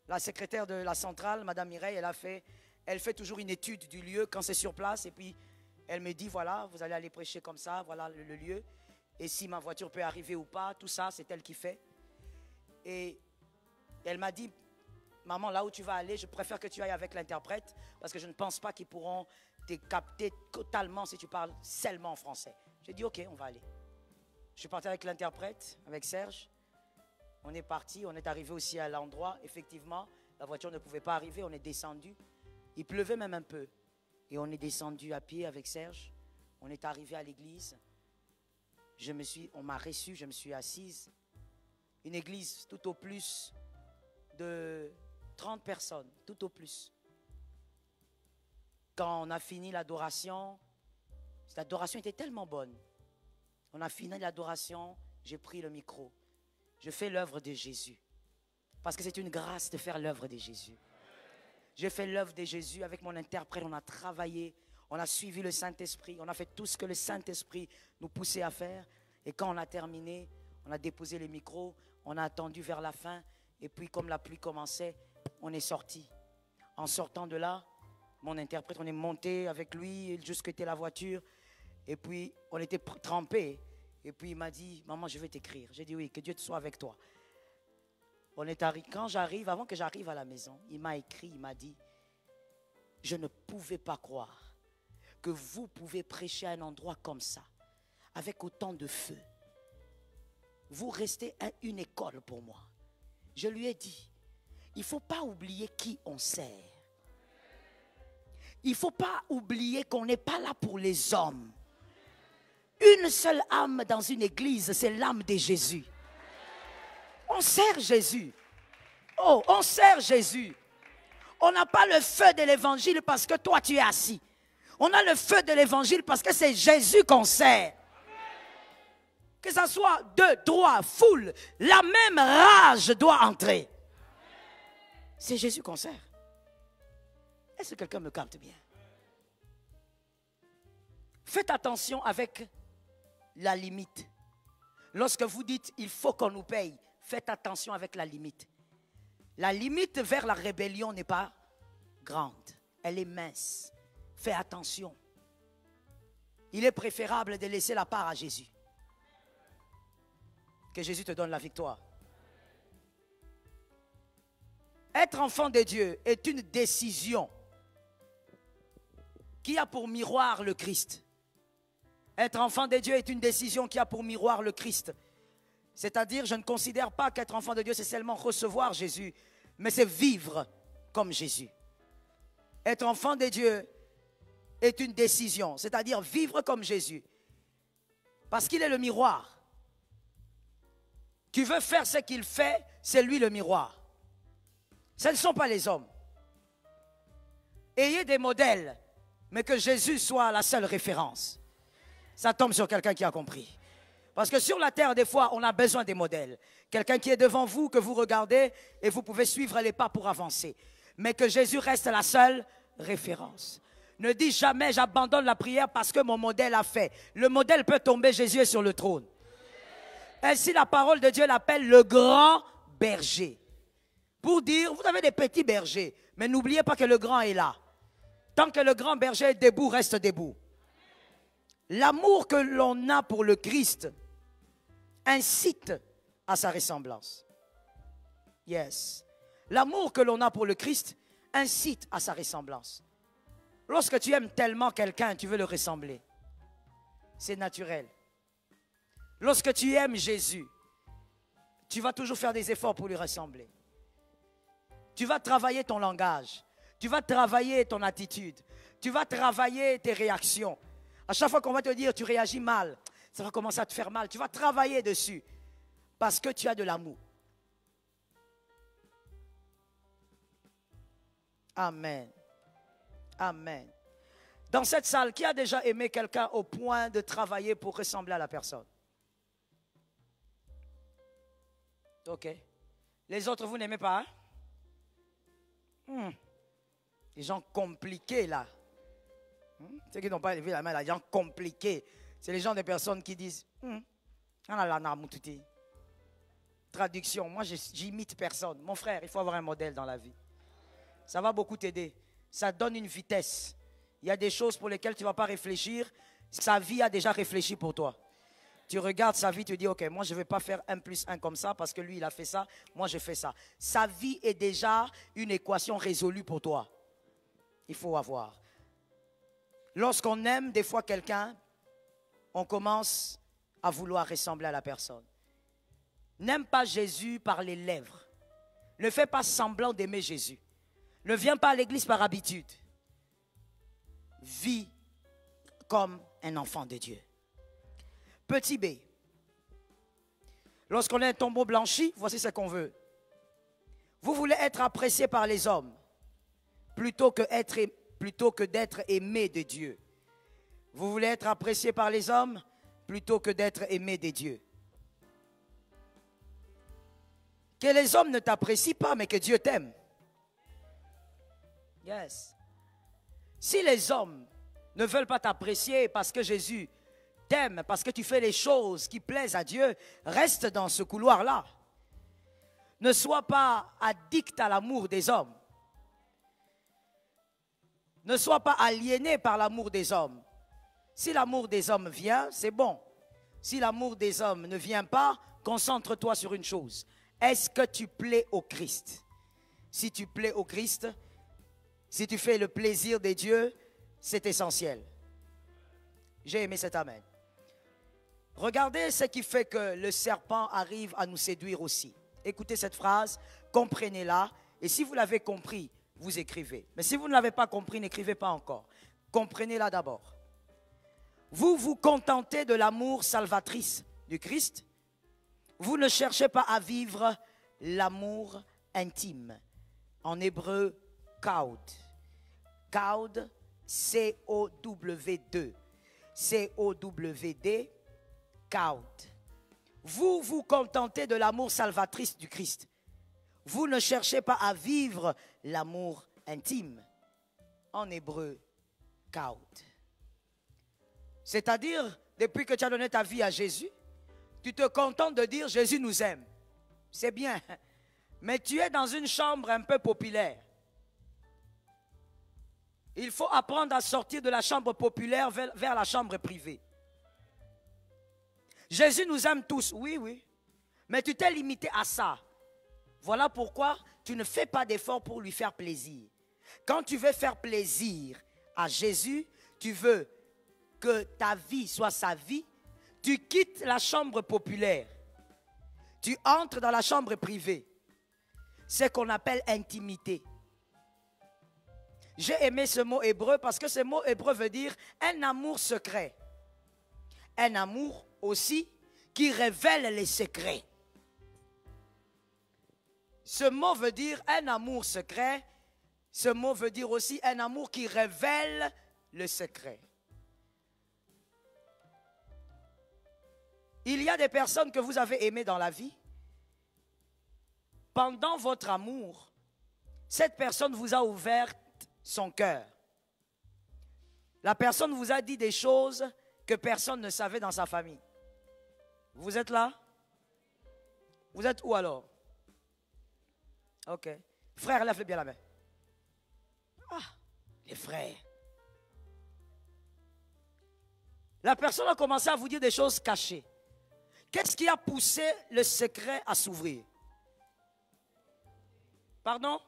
la secrétaire de la centrale, Madame Mireille, elle fait toujours une étude du lieu quand c'est sur place. Et puis, elle me dit, voilà, vous allez aller prêcher comme ça, voilà le lieu. Et si ma voiture peut arriver ou pas, tout ça, c'est elle qui fait. Et elle m'a dit, maman, là où tu vas aller, je préfère que tu ailles avec l'interprète parce que je ne pense pas qu'ils pourront te capter totalement si tu parles seulement en français. J'ai dit, ok, on va aller. Je suis parti avec l'interprète, avec Serge. On est parti, on est arrivé aussi à l'endroit. Effectivement, la voiture ne pouvait pas arriver, on est descendu. Il pleuvait même un peu. Et on est descendu à pied avec Serge. On est arrivé à l'église. On m'a reçu, je me suis assise. Une église tout au plus de 30 personnes, tout au plus. Quand on a fini l'adoration était tellement bonne. On a fini l'adoration, j'ai pris le micro. Je fais l'œuvre de Jésus. Parce que c'est une grâce de faire l'œuvre de Jésus. J'ai fait l'œuvre de Jésus avec mon interprète, on a travaillé, on a suivi le Saint-Esprit, on a fait tout ce que le Saint-Esprit nous poussait à faire. Et quand on a terminé, on a déposé les micros, on a attendu vers la fin. Et puis comme la pluie commençait, on est sorti. En sortant de là, mon interprète, on est monté avec lui jusqu'à la voiture. Et puis on était trempés. Et puis il m'a dit, maman, je vais t'écrire. J'ai dit oui, que Dieu soit avec toi. Quand j'arrive, avant que j'arrive à la maison, il m'a écrit, il m'a dit, je ne pouvais pas croire que vous pouvez prêcher à un endroit comme ça, avec autant de feu. Vous restez une école pour moi. Je lui ai dit, il ne faut pas oublier qui on sert. Il ne faut pas oublier qu'on n'est pas là pour les hommes. Une seule âme dans une église, c'est l'âme de Jésus. On sert Jésus. Oh, on sert Jésus. On n'a pas le feu de l'évangile parce que toi tu es assis. On a le feu de l'évangile parce que c'est Jésus qu'on sert. Que ça soit 2, 3, foule, la même rage doit entrer. C'est Jésus qu'on sert. Est-ce que quelqu'un me capte bien? Faites attention avec la limite. Lorsque vous dites il faut qu'on nous paye, faites attention avec la limite. La limite vers la rébellion n'est pas grande, elle est mince. Fais attention. Il est préférable de laisser la part à Jésus. Que Jésus te donne la victoire. Être enfant de Dieu est une décision qui a pour miroir le Christ. Être enfant de Dieu est une décision qui a pour miroir le Christ. C'est-à-dire, je ne considère pas qu'être enfant de Dieu, c'est seulement recevoir Jésus, mais c'est vivre comme Jésus. Être enfant de Dieu est une décision, c'est-à-dire vivre comme Jésus. Parce qu'il est le miroir. Tu veux faire ce qu'il fait, c'est lui le miroir. Ce ne sont pas les hommes. Ayez des modèles, mais que Jésus soit la seule référence. Ça tombe sur quelqu'un qui a compris. Parce que sur la terre, des fois, on a besoin des modèles. Quelqu'un qui est devant vous, que vous regardez, et vous pouvez suivre les pas pour avancer. Mais que Jésus reste la seule référence. Ne dis jamais, j'abandonne la prière parce que mon modèle a fait. Le modèle peut tomber, Jésus est sur le trône. Ainsi, la parole de Dieu l'appelle le grand berger. Pour dire, vous avez des petits bergers, mais n'oubliez pas que le grand est là. Tant que le grand berger est debout, reste debout. L'amour que l'on a pour le Christ incite à sa ressemblance. Yes. L'amour que l'on a pour le Christ incite à sa ressemblance. Lorsque tu aimes tellement quelqu'un, tu veux le ressembler. C'est naturel. Lorsque tu aimes Jésus, tu vas toujours faire des efforts pour lui ressembler. Tu vas travailler ton langage. Tu vas travailler ton attitude. Tu vas travailler tes réactions. À chaque fois qu'on va te dire tu réagis mal, ça va commencer à te faire mal. Tu vas travailler dessus parce que tu as de l'amour. Amen. Amen. Dans cette salle, qui a déjà aimé quelqu'un au point de travailler pour ressembler à la personne? Ok. Les autres, vous n'aimez pas? Les gens compliqués là. Ceux qui n'ont pas levé la main, les gens compliqués. C'est les gens des personnes qui disent traduction. Moi, j'imite personne. Mon frère, il faut avoir un modèle dans la vie. Ça va beaucoup t'aider. Ça donne une vitesse. Il y a des choses pour lesquelles tu ne vas pas réfléchir. Sa vie a déjà réfléchi pour toi. Tu regardes sa vie, tu dis, ok, moi je ne vais pas faire 1 + 1 comme ça parce que lui il a fait ça, moi je fais ça. Sa vie est déjà une équation résolue pour toi. Il faut avoir. Lorsqu'on aime des fois quelqu'un, on commence à vouloir ressembler à la personne. N'aime pas Jésus par les lèvres. Ne fais pas semblant d'aimer Jésus. Ne viens pas à l'église par habitude. Vis comme un enfant de Dieu. Petit B. Lorsqu'on est un tombeau blanchi, voici ce qu'on veut. Vous voulez être apprécié par les hommes plutôt que d'être aimé de Dieu. Vous voulez être apprécié par les hommes plutôt que d'être aimé de Dieu. Que les hommes ne t'apprécient pas, mais que Dieu t'aime. Yes. Si les hommes ne veulent pas t'apprécier parce que Jésus t'aime, parce que tu fais les choses qui plaisent à Dieu, reste dans ce couloir-là. Ne sois pas addict à l'amour des hommes. Ne sois pas aliéné par l'amour des hommes. Si l'amour des hommes vient, c'est bon. Si l'amour des hommes ne vient pas, concentre-toi sur une chose. Est-ce que tu plais au Christ? Si tu plais au Christ, si tu fais le plaisir de Dieu, c'est essentiel. J'ai aimé cet amen. Regardez ce qui fait que le serpent arrive à nous séduire aussi. Écoutez cette phrase, comprenez-la. Et si vous l'avez compris, vous écrivez. Mais si vous ne l'avez pas compris, n'écrivez pas encore. Comprenez-la d'abord. Vous vous contentez de l'amour salvatrice du Christ. Vous ne cherchez pas à vivre l'amour intime. En hébreu, kaud. Kaud, C-O-W-D. C-O-W-D, kaud. Vous vous contentez de l'amour salvatrice du Christ. Vous ne cherchez pas à vivre l'amour intime. En hébreu, kaud. C'est-à-dire, depuis que tu as donné ta vie à Jésus, tu te contentes de dire Jésus nous aime. C'est bien. Mais tu es dans une chambre un peu populaire. Il faut apprendre à sortir de la chambre populaire vers la chambre privée. Jésus nous aime tous, oui, oui. Mais tu t'es limité à ça. Voilà pourquoi tu ne fais pas d'effort pour lui faire plaisir. Quand tu veux faire plaisir à Jésus, tu veux que ta vie soit sa vie, tu quittes la chambre populaire. Tu entres dans la chambre privée. C'est ce qu'on appelle intimité. J'ai aimé ce mot hébreu parce que ce mot hébreu veut dire un amour secret. Un amour aussi qui révèle les secrets. Ce mot veut dire un amour secret. Ce mot veut dire aussi un amour qui révèle le secret. Il y a des personnes que vous avez aimées dans la vie. Pendant votre amour, cette personne vous a ouvert son cœur. La personne vous a dit des choses que personne ne savait dans sa famille. Vous êtes là? Vous êtes où alors? Ok. Frère, lève bien la main. Ah, les frères. La personne a commencé à vous dire des choses cachées. Qu'est-ce qui a poussé le secret à s'ouvrir? Pardon?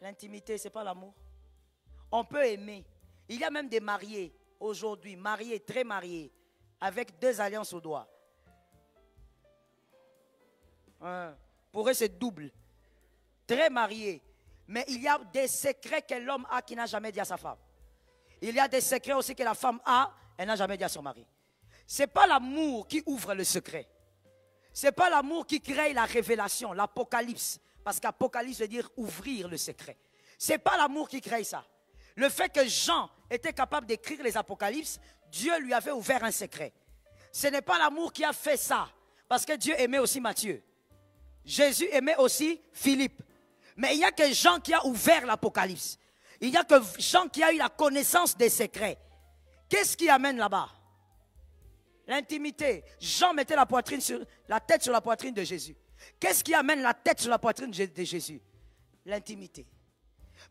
L'intimité, ce n'est pas l'amour. On peut aimer. Il y a même des mariés aujourd'hui, mariés, très mariés, avec 2 alliances au doigt. Pour eux, c'est double. Très mariés. Mais il y a des secrets que l'homme a qui n'a jamais dit à sa femme. Il y a des secrets aussi que la femme a, elle n'a jamais dit à son mari. Ce n'est pas l'amour qui ouvre le secret. Ce n'est pas l'amour qui crée la révélation, l'apocalypse. Parce qu'apocalypse veut dire ouvrir le secret. Ce n'est pas l'amour qui crée ça. Le fait que Jean était capable d'écrire les apocalypses, Dieu lui avait ouvert un secret. Ce n'est pas l'amour qui a fait ça. Parce que Dieu aimait aussi Matthieu. Jésus aimait aussi Philippe. Mais il n'y a que Jean qui a ouvert l'apocalypse. Il n'y a que Jean qui a eu la connaissance des secrets. Qu'est-ce qui amène là-bas? L'intimité. Jean mettait la tête sur la poitrine de Jésus. Qu'est-ce qui amène la tête sur la poitrine de Jésus? L'intimité.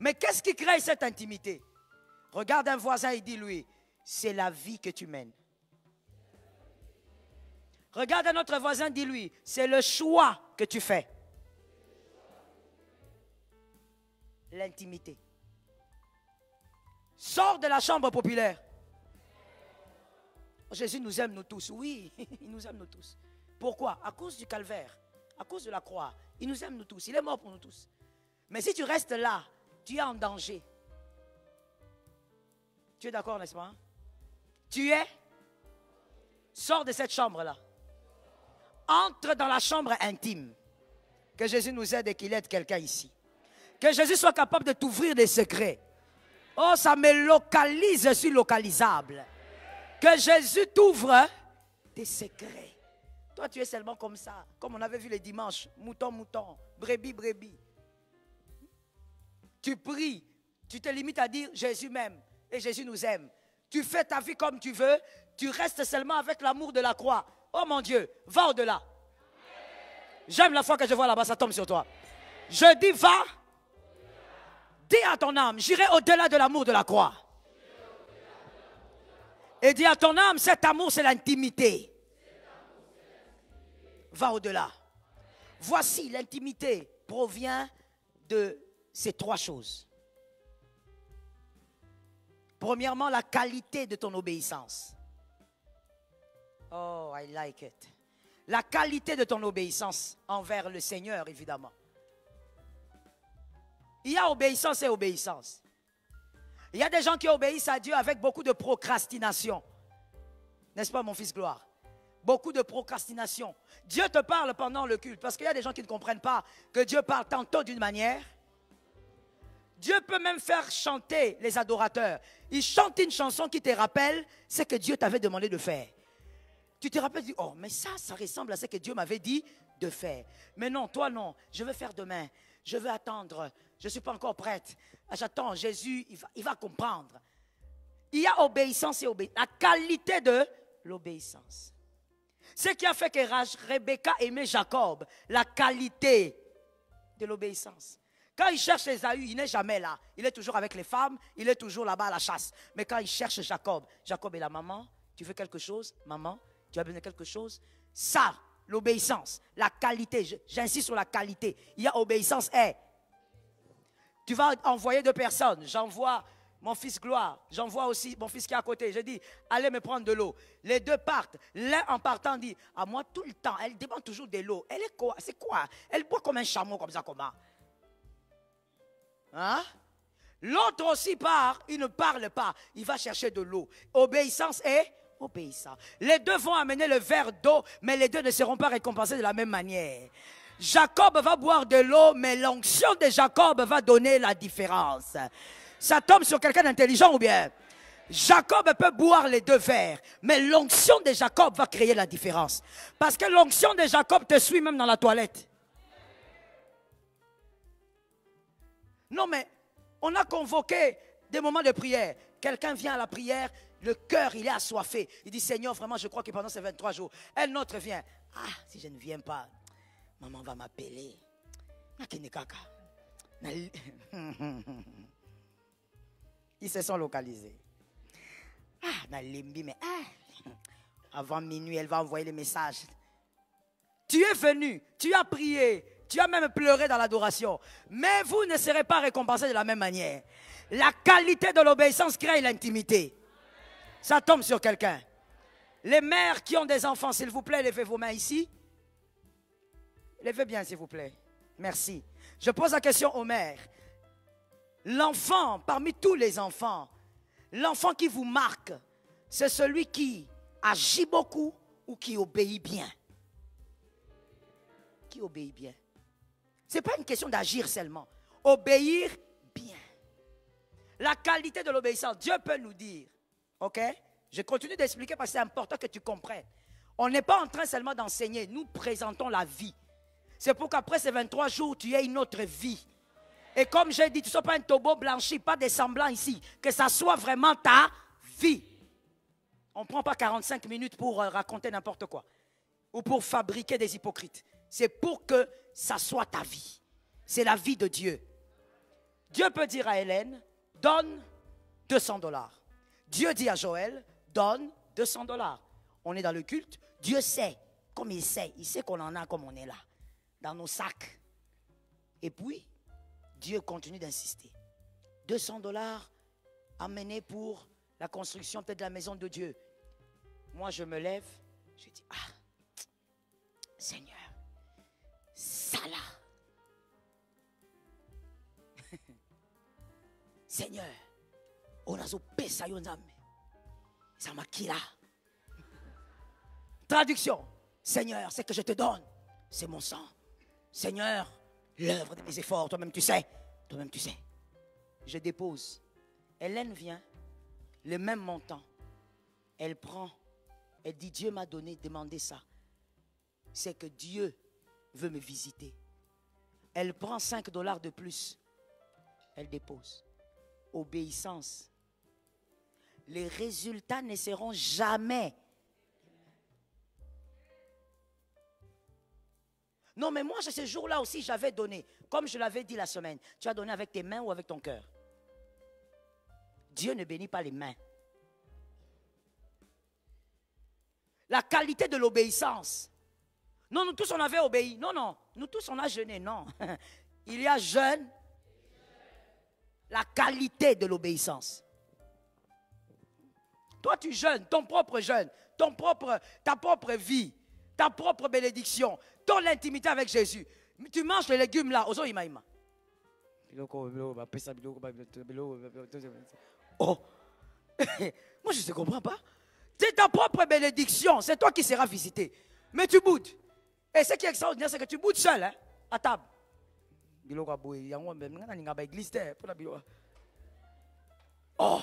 Mais qu'est-ce qui crée cette intimité? Regarde un voisin et dis-lui, c'est la vie que tu mènes. Regarde un autre voisin, dis-lui, c'est le choix que tu fais. L'intimité. Sors de la chambre populaire. Jésus nous aime nous tous. Oui, il nous aime nous tous. Pourquoi? À cause du calvaire, à cause de la croix. Il nous aime nous tous. Il est mort pour nous tous. Mais si tu restes là, tu es en danger. Tu es d'accord, n'est-ce pas? Tu es? Sors de cette chambre-là. Entre dans la chambre intime. Que Jésus nous aide et qu'il aide quelqu'un ici. Que Jésus soit capable de t'ouvrir des secrets. Oh, ça me localise, je suis localisable. Que Jésus t'ouvre des secrets. Toi, tu es seulement comme ça. Comme on avait vu les dimanches. Mouton, mouton. Brebis, brebis. Tu pries. Tu te limites à dire Jésus m'aime. Et Jésus nous aime. Tu fais ta vie comme tu veux. Tu restes seulement avec l'amour de la croix. Oh mon Dieu, va au-delà. J'aime la foi que je vois là-bas, ça tombe sur toi. Je dis va. Dis à ton âme, j'irai au-delà de l'amour de la croix. Et dis à ton âme, cet amour c'est l'intimité. Va au-delà. Voici, l'intimité provient de ces trois choses. Premièrement, la qualité de ton obéissance. Oh, I like it. La qualité de ton obéissance envers le Seigneur, évidemment. Il y a obéissance et obéissance. Il y a des gens qui obéissent à Dieu avec beaucoup de procrastination. N'est-ce pas, mon fils Gloire? Beaucoup de procrastination. Dieu te parle pendant le culte. Parce qu'il y a des gens qui ne comprennent pas que Dieu parle tantôt d'une manière. Dieu peut même faire chanter les adorateurs. Il chante une chanson qui te rappelle ce que Dieu t'avait demandé de faire. Tu te rappelles, tu dis, oh, mais ça ressemble à ce que Dieu m'avait dit de faire. Mais non, toi non, je vais faire demain. Je vais attendre, je ne suis pas encore prête. J'attends, Jésus, il va comprendre. Il y a obéissance et obéissance. La qualité de l'obéissance. Ce qui a fait que Rebecca aimait Jacob, la qualité de l'obéissance. Quand il cherche Ésaü, il n'est jamais là. Il est toujours avec les femmes, il est toujours là-bas à la chasse. Mais quand il cherche Jacob, Jacob est là, maman, tu veux quelque chose? Maman, tu as besoin de quelque chose? Ça, l'obéissance, la qualité, j'insiste sur la qualité. Il y a obéissance et tu vas envoyer deux personnes. J'envoie mon fils Gloire, j'envoie aussi mon fils qui est à côté. Je dis, allez me prendre de l'eau. Les deux partent. L'un en partant dit, à moi tout le temps, elle demande toujours de l'eau. Elle est quoi? C'est quoi? Elle boit comme un chameau comme ça, comment? Hein? L'autre aussi part, il ne parle pas. Il va chercher de l'eau. Obéissance et obéissance. Les deux vont amener le verre d'eau, mais les deux ne seront pas récompensés de la même manière. Jacob va boire de l'eau, mais l'onction de Jacob va donner la différence. Ça tombe sur quelqu'un d'intelligent ou bien? Jacob peut boire les deux verres, mais l'onction de Jacob va créer la différence. Parce que l'onction de Jacob te suit même dans la toilette. Non, mais on a convoqué des moments de prière. Quelqu'un vient à la prière, le cœur, il est assoiffé. Il dit, Seigneur, vraiment, je crois que pendant ces 23 jours, un autre vient. Ah, si je ne viens pas, maman va m'appeler. Ils se sont localisés. Ah, mais avant minuit, elle va envoyer les messages. Tu es venu, tu as prié, tu as même pleuré dans l'adoration. Mais vous ne serez pas récompensés de la même manière. La qualité de l'obéissance crée l'intimité. Ça tombe sur quelqu'un. Les mères qui ont des enfants, s'il vous plaît, levez vos mains ici. Levez bien, s'il vous plaît. Merci. Je pose la question aux mères. L'enfant, parmi tous les enfants, l'enfant qui vous marque, c'est celui qui agit beaucoup ou qui obéit bien. Qui obéit bien. Ce n'est pas une question d'agir seulement. Obéir bien. La qualité de l'obéissance, Dieu peut nous dire. Ok? Je continue d'expliquer parce que c'est important que tu comprennes. On n'est pas en train seulement d'enseigner. Nous présentons la vie. C'est pour qu'après ces 23 jours, tu aies une autre vie. Et comme j'ai dit, tu ne sois pas un taureau blanchi, pas des semblants ici. Que ça soit vraiment ta vie. On ne prend pas 45 minutes pour raconter n'importe quoi. Ou pour fabriquer des hypocrites. C'est pour que ça soit ta vie. C'est la vie de Dieu. Dieu peut dire à Hélène, donne $200. Dieu dit à Joël, donne $200. On est dans le culte. Dieu sait, comme il sait qu'on en a comme on est là, dans nos sacs. Et puis, Dieu continue d'insister. $200 amenés pour la construction peut-être de la maison de Dieu. Moi, je me lève, je dis, Seigneur, ça là. Seigneur, on a pesa yonzame. Ça m'a qui là. Traduction. Seigneur, ce que je te donne, c'est mon sang. Seigneur, l'œuvre de mes efforts, toi-même tu sais. Toi-même tu sais. Je dépose. Hélène vient, le même montant. Elle prend, elle dit, Dieu m'a demandé ça. C'est que Dieu veut me visiter. Elle prend $5 de plus. Elle dépose. Obéissance. Les résultats ne seront jamais. Non, mais moi, ce jour-là aussi, j'avais donné. Comme je l'avais dit la semaine. Tu as donné avec tes mains ou avec ton cœur? Dieu ne bénit pas les mains. La qualité de l'obéissance. Non, nous tous, on avait obéi. Non, non. Nous tous, on a jeûné. Non. Il y a jeûne. La qualité de l'obéissance. Toi, tu jeûnes, ton propre jeûne, ta propre vie, ta propre bénédiction, ton intimité avec Jésus. Tu manges les légumes là, ozo imaïma. Oh, moi je ne comprends pas. C'est ta propre bénédiction, c'est toi qui seras visité. Mais tu boudes. Et ce qui est extraordinaire, c'est que tu boudes seul, hein, à table. Oh,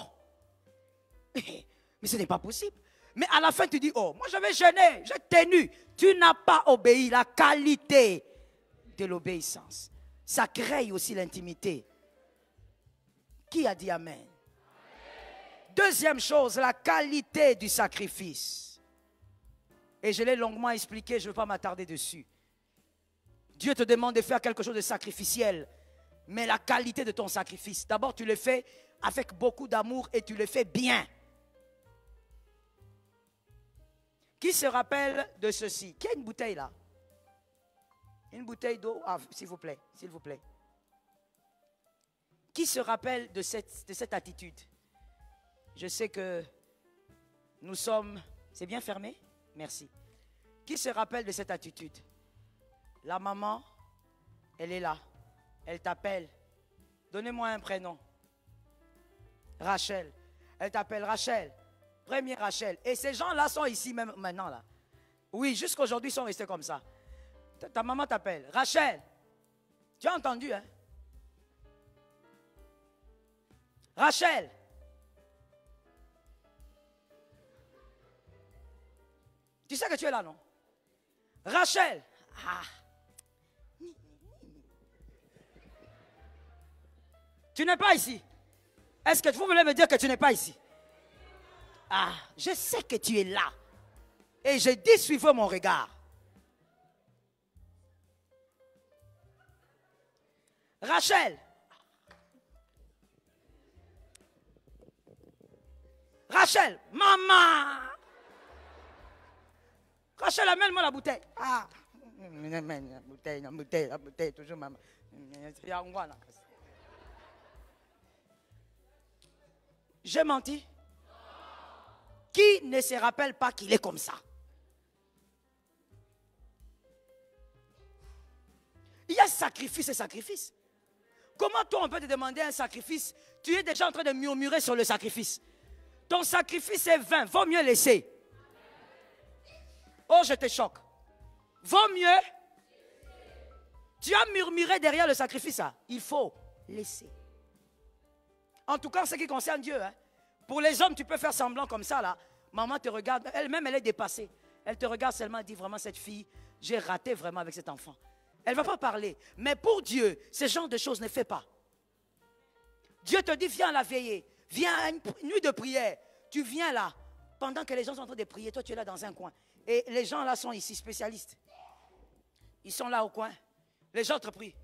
mais ce n'est pas possible. Mais à la fin, tu dis, oh, moi j'avais jeûné, j'ai tenu. Tu n'as pas obéi. La qualité de l'obéissance. Ça crée aussi l'intimité. Qui a dit amen? Deuxième chose, la qualité du sacrifice. Et je l'ai longuement expliqué, je ne veux pas m'attarder dessus. Dieu te demande de faire quelque chose de sacrificiel. Mais la qualité de ton sacrifice, d'abord tu le fais avec beaucoup d'amour et tu le fais bien. Qui se rappelle de ceci? Qui a une bouteille là? Une bouteille d'eau, s'il vous plaît, s'il vous plaît. Qui se rappelle de cette attitude? Je sais que nous sommes... C'est bien fermé? Merci. Qui se rappelle de cette attitude? La maman, elle est là. Elle t'appelle. Donnez-moi un prénom. Rachel. Elle t'appelle Rachel. Première Rachel. Et ces gens-là sont ici même maintenant là. Oui, jusqu'aujourd'hui ils sont restés comme ça. Ta maman t'appelle. Rachel. Tu as entendu, hein? Rachel. Tu sais que tu es là, non? Rachel. Ah. Tu n'es pas ici. Est-ce que vous voulez me dire que tu n'es pas ici? Ah, je sais que tu es là. Et je dis, suivez mon regard. Rachel. Rachel, maman. Rachel, amène-moi la bouteille. Ah. La bouteille, toujours maman. J'ai menti? Qui ne se rappelle pas qu'il est comme ça? Il y a sacrifice et sacrifice. Comment toi on peut te demander un sacrifice? Tu es déjà en train de murmurer sur le sacrifice. Ton sacrifice est vain, vaut mieux laisser. Oh, je te choque. Vaut mieux. Tu as murmuré derrière le sacrifice, hein? Il faut laisser. En tout cas, en ce qui concerne Dieu, hein? Pour les hommes, tu peux faire semblant comme ça, là. Maman te regarde, elle-même, elle est dépassée. Elle te regarde seulement et dit, vraiment, cette fille, j'ai raté vraiment avec cet enfant. Elle ne va pas parler. Mais pour Dieu, ce genre de choses ne fait pas. Dieu te dit, viens à la veillée. Viens à une nuit de prière. Tu viens là. pendant que les gens sont en train de prier, toi tu es là dans un coin. Et les gens là sont ici spécialistes. Ils sont là au coin. Les gens te prient.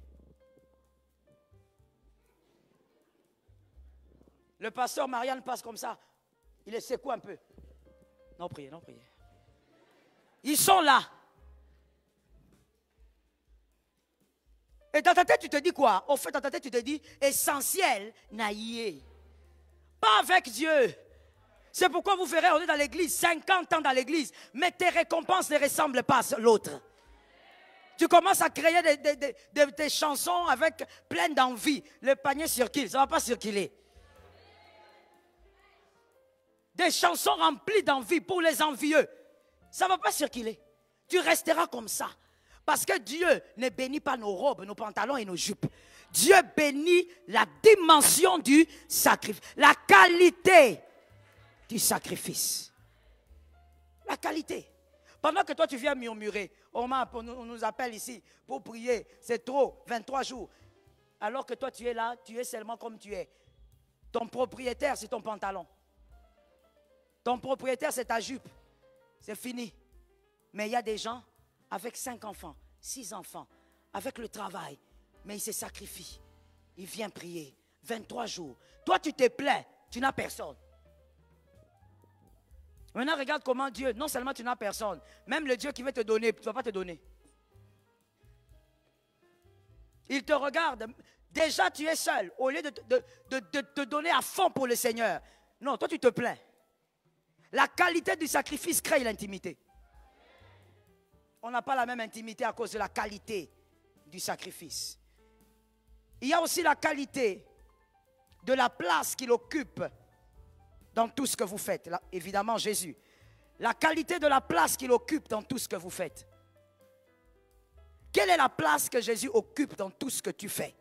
Le pasteur Marianne passe comme ça. Il les secoue un peu. Non, priez, non, priez. Ils sont là. Et dans ta tête, tu te dis quoi? Au fait, dans ta tête, tu te dis essentiel, naïe. Pas avec Dieu. C'est pourquoi vous verrez, on est dans l'église, 50 ans dans l'église, mais tes récompenses ne ressemblent pas à l'autre. Tu commences à créer des chansons avec plein d'envie. Le panier circule, ça ne va pas circuler. Des chansons remplies d'envie pour les envieux. Ça ne va pas circuler. Tu resteras comme ça. Parce que Dieu ne bénit pas nos robes, nos pantalons et nos jupes. Dieu bénit la dimension du sacrifice. La qualité du sacrifice. La qualité. Pendant que toi tu viens murmurer, on nous appelle ici pour prier, c'est trop, 23 jours. Alors que toi tu es là, tu es seulement comme tu es. Ton propriétaire c'est ton pantalon. Ton propriétaire c'est ta jupe. C'est fini. Mais il y a des gens avec 5 enfants, 6 enfants, avec le travail, mais il se sacrifie. Il vient prier 23 jours. Toi tu te plains, tu n'as personne. Maintenant, regarde comment Dieu, non seulement tu n'as personne, même le Dieu qui veut te donner, tu ne vas pas te donner. Il te regarde, déjà tu es seul, au lieu de te donner à fond pour le Seigneur. Non, toi tu te plains. La qualité du sacrifice crée l'intimité. On n'a pas la même intimité à cause de la qualité du sacrifice. Il y a aussi la qualité de la place qu'il occupe dans tout ce que vous faites. Là, évidemment, Jésus. La qualité de la place qu'il occupe dans tout ce que vous faites. Quelle est la place que Jésus occupe dans tout ce que tu fais?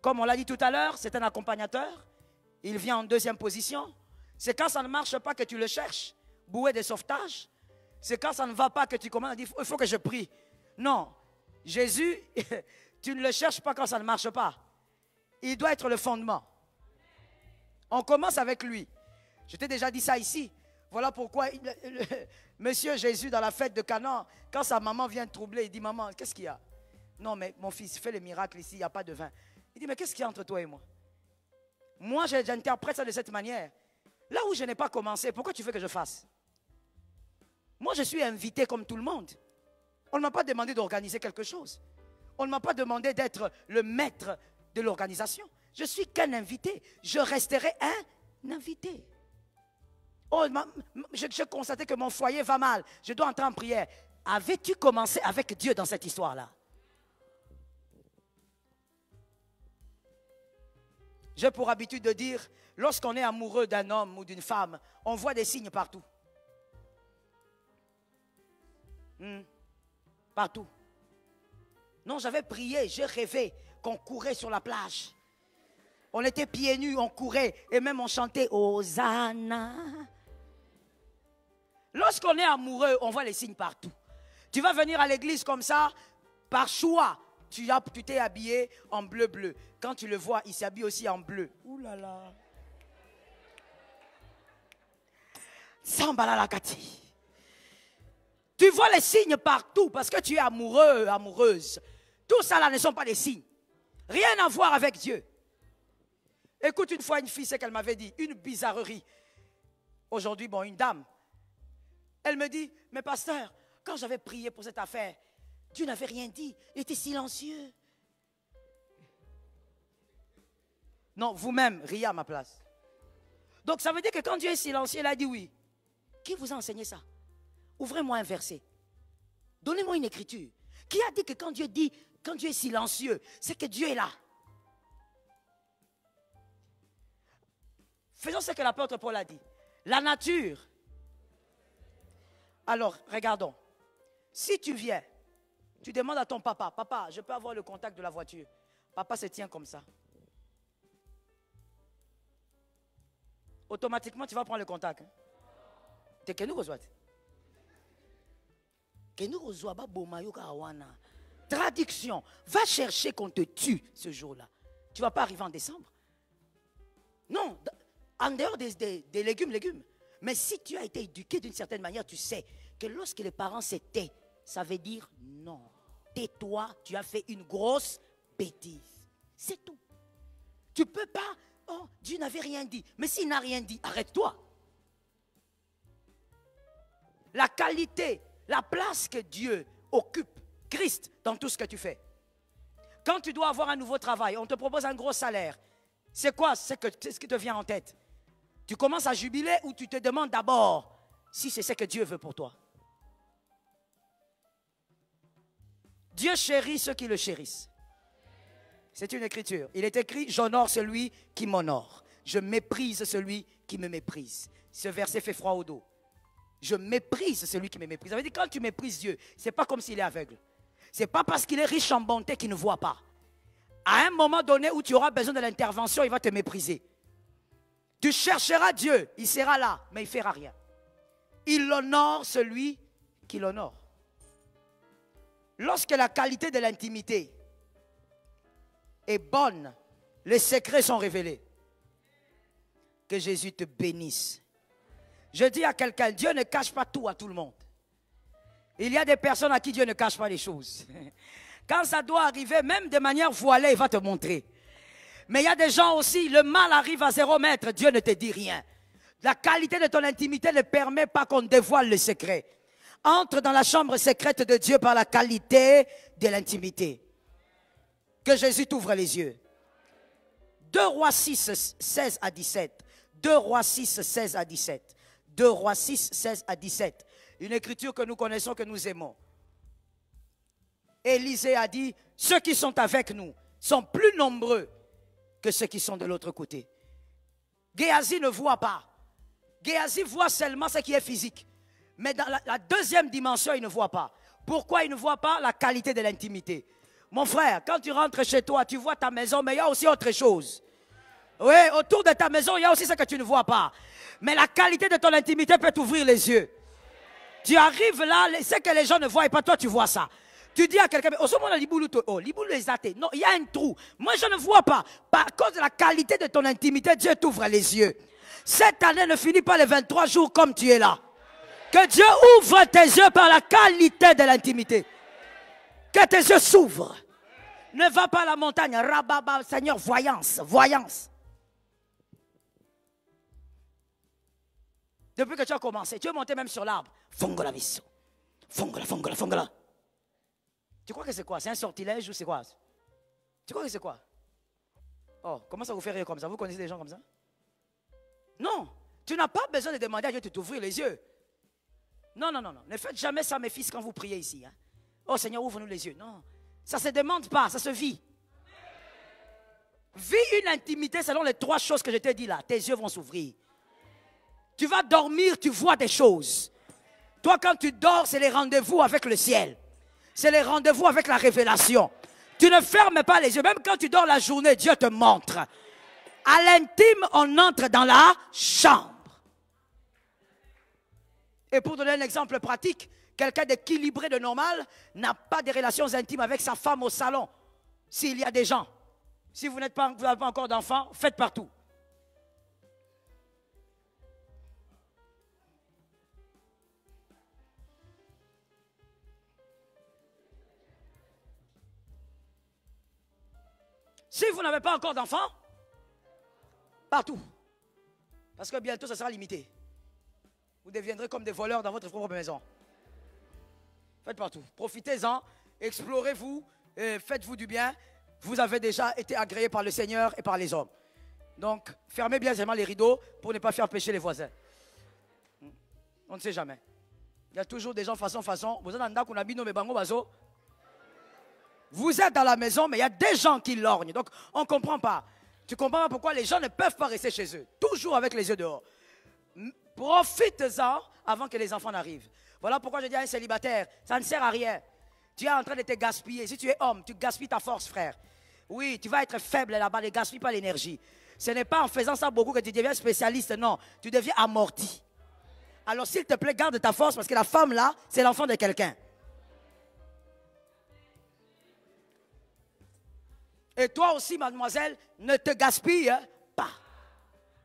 Comme on l'a dit tout à l'heure, c'est un accompagnateur. Il vient en deuxième position. C'est quand ça ne marche pas que tu le cherches. Bouée de sauvetage. C'est quand ça ne va pas que tu commences à dire, il faut que je prie. Non. Jésus, tu ne le cherches pas quand ça ne marche pas. Il doit être le fondement. On commence avec lui. Je t'ai déjà dit ça ici. Voilà pourquoi Monsieur Jésus, dans la fête de Canaan, quand sa maman vient troubler, il dit, maman, qu'est-ce qu'il y a? Non, mais mon fils, fais le miracle ici, il n'y a pas de vin. Il dit, mais qu'est-ce qu'il y a entre toi et moi? Moi, j'interprète ça de cette manière. Là où je n'ai pas commencé, pourquoi tu veux que je fasse? Moi, je suis invité comme tout le monde. On ne m'a pas demandé d'organiser quelque chose. On ne m'a pas demandé d'être le maître de l'organisation. Je suis qu'un invité. Je resterai un invité. Oh, je constatais que mon foyer va mal. Je dois entrer en prière. Avais-tu commencé avec Dieu dans cette histoire-là? J'ai pour habitude de dire, lorsqu'on est amoureux d'un homme ou d'une femme, on voit des signes partout. Partout. Non, j'avais prié, j'ai rêvé qu'on courait sur la plage. On était pieds nus, on courait et même on chantait Hosanna. Lorsqu'on est amoureux, on voit les signes partout. Tu vas venir à l'église comme ça, par choix. Tu t'es habillé en bleu. Quand tu le vois, il s'habille aussi en bleu. Ouh là là. Sambala la kati. Tu vois les signes partout parce que tu es amoureux, amoureuse. Tout ça là ne sont pas des signes. Rien à voir avec Dieu. Écoute, une fois une fille, c'est qu'elle m'avait dit, une bizarrerie. Aujourd'hui, bon, une dame. Elle me dit, mais pasteur, quand j'avais prié pour cette affaire, Dieu n'avait rien dit, il était silencieux. Non, vous-même, riez à ma place. Donc ça veut dire que quand Dieu est silencieux, il a dit oui. Qui vous a enseigné ça? Ouvrez-moi un verset. Donnez-moi une écriture. Qui a dit que quand Dieu est silencieux, c'est que Dieu est là? Faisons ce que l'apôtre Paul a dit. La nature. Alors, regardons. Si tu viens, tu demandes à ton papa, papa, je peux avoir le contact de la voiture. Papa se tient comme ça. Automatiquement, tu vas prendre le contact. T'es que nous reçoit. Que nous reçoit pas bomayo kawana. Traduction. Va chercher qu'on te tue ce jour-là. Tu ne vas pas arriver en décembre. Non. En dehors des légumes. Mais si tu as été éduqué d'une certaine manière, tu sais que lorsque les parents se taisent, ça veut dire non. Tais-toi, tu as fait une grosse bêtise. C'est tout. Tu ne peux pas, oh, Dieu n'avait rien dit. Mais s'il n'a rien dit, arrête-toi. La qualité, la place que Dieu occupe, Christ, dans tout ce que tu fais. Quand tu dois avoir un nouveau travail, on te propose un gros salaire. C'est quoi ce qui te vient en tête? Tu commences à jubiler ou tu te demandes d'abord si c'est ce que Dieu veut pour toi? Dieu chérit ceux qui le chérissent. C'est une écriture. Il est écrit, j'honore celui qui m'honore. Je méprise celui qui me méprise. Ce verset fait froid au dos. Je méprise celui qui me méprise. Ça veut dire quand tu méprises Dieu, ce n'est pas comme s'il est aveugle. Ce n'est pas parce qu'il est riche en bonté qu'il ne voit pas. À un moment donné où tu auras besoin de l'intervention, il va te mépriser. Tu chercheras Dieu, il sera là, mais il ne fera rien. Il honore celui qui l'honore. Lorsque la qualité de l'intimité est bonne, les secrets sont révélés. Que Jésus te bénisse. Je dis à quelqu'un, Dieu ne cache pas tout à tout le monde. Il y a des personnes à qui Dieu ne cache pas les choses. Quand ça doit arriver, même de manière voilée, il va te montrer. Mais il y a des gens aussi, le mal arrive à 0 mètre, Dieu ne te dit rien. La qualité de ton intimité ne permet pas qu'on dévoile le secret. Entre dans la chambre secrète de Dieu par la qualité de l'intimité. Que Jésus t'ouvre les yeux. 2 Rois 6, 16 à 17. 2 Rois 6, 16 à 17. 2 Rois 6, 16 à 17. Une écriture que nous connaissons, que nous aimons. Élisée a dit, ceux qui sont avec nous sont plus nombreux que ceux qui sont de l'autre côté. Géasi ne voit pas. Géasi voit seulement ce qui est physique. Mais dans la deuxième dimension, il ne voit pas. Pourquoi il ne voit pas? La qualité de l'intimité. Mon frère, quand tu rentres chez toi, tu vois ta maison, mais il y a aussi autre chose. Oui, autour de ta maison, il y a aussi ce que tu ne vois pas. Mais la qualité de ton intimité peut t'ouvrir les yeux. Tu arrives là, ce que les gens ne voient pas, toi tu vois ça. Tu dis à quelqu'un, au moment non, il y a un trou. Moi je ne vois pas. Par cause de la qualité de ton intimité, Dieu t'ouvre les yeux. Cette année ne finit pas les 23 jours comme tu es là. Que Dieu ouvre tes yeux par la qualité de l'intimité. Que tes yeux s'ouvrent. Ne va pas à la montagne. Rababa, Seigneur, voyance, voyance. Depuis que tu as commencé, tu es monté même sur l'arbre. Fongola visso. Fongola, fongola, fongola. Tu crois que c'est quoi? C'est un sortilège ou c'est quoi? Tu crois que c'est quoi? Oh, comment ça vous fait rire comme ça? Vous connaissez des gens comme ça? Non. Tu n'as pas besoin de demander à Dieu de t'ouvrir les yeux. Non, non, non, non. Ne faites jamais ça, mes fils, quand vous priez ici. Hein. Oh Seigneur, ouvre-nous les yeux. Non. Ça ne se demande pas, ça se vit. Vis une intimité selon les 3 choses que je t'ai dit là. Tes yeux vont s'ouvrir. Tu vas dormir, tu vois des choses. Toi, quand tu dors, c'est les rendez-vous avec le ciel. C'est les rendez-vous avec la révélation. Tu ne fermes pas les yeux. Même quand tu dors la journée, Dieu te montre. À l'intime, on entre dans la chambre. Et pour donner un exemple pratique, quelqu'un d'équilibré, de normal, n'a pas de relations intimes avec sa femme au salon. S'il y a des gens. Si vous n'avez pas encore d'enfants, faites partout. Si vous n'avez pas encore d'enfants, partout. Parce que bientôt, ça sera limité. Vous deviendrez comme des voleurs dans votre propre maison. Faites partout. Profitez-en, explorez-vous, faites-vous du bien. Vous avez déjà été agréé par le Seigneur et par les hommes. Donc, fermez bien les rideaux pour ne pas faire pécher les voisins. On ne sait jamais. Il y a toujours des gens façon. Vous êtes dans la maison, mais il y a des gens qui lorgnent. Donc, on ne comprend pas. Tu ne comprends pas pourquoi les gens ne peuvent pas rester chez eux. Toujours avec les yeux dehors. Profite-en avant que les enfants n'arrivent. Voilà pourquoi je dis à un célibataire, ça ne sert à rien. Tu es en train de te gaspiller. Si tu es homme, tu gaspilles ta force, frère. Oui, tu vas être faible là-bas, ne gaspille pas l'énergie. Ce n'est pas en faisant ça beaucoup que tu deviens spécialiste, non. Tu deviens amorti. Alors, s'il te plaît, garde ta force parce que la femme là, c'est l'enfant de quelqu'un. Et toi aussi, mademoiselle, ne te gaspille pas.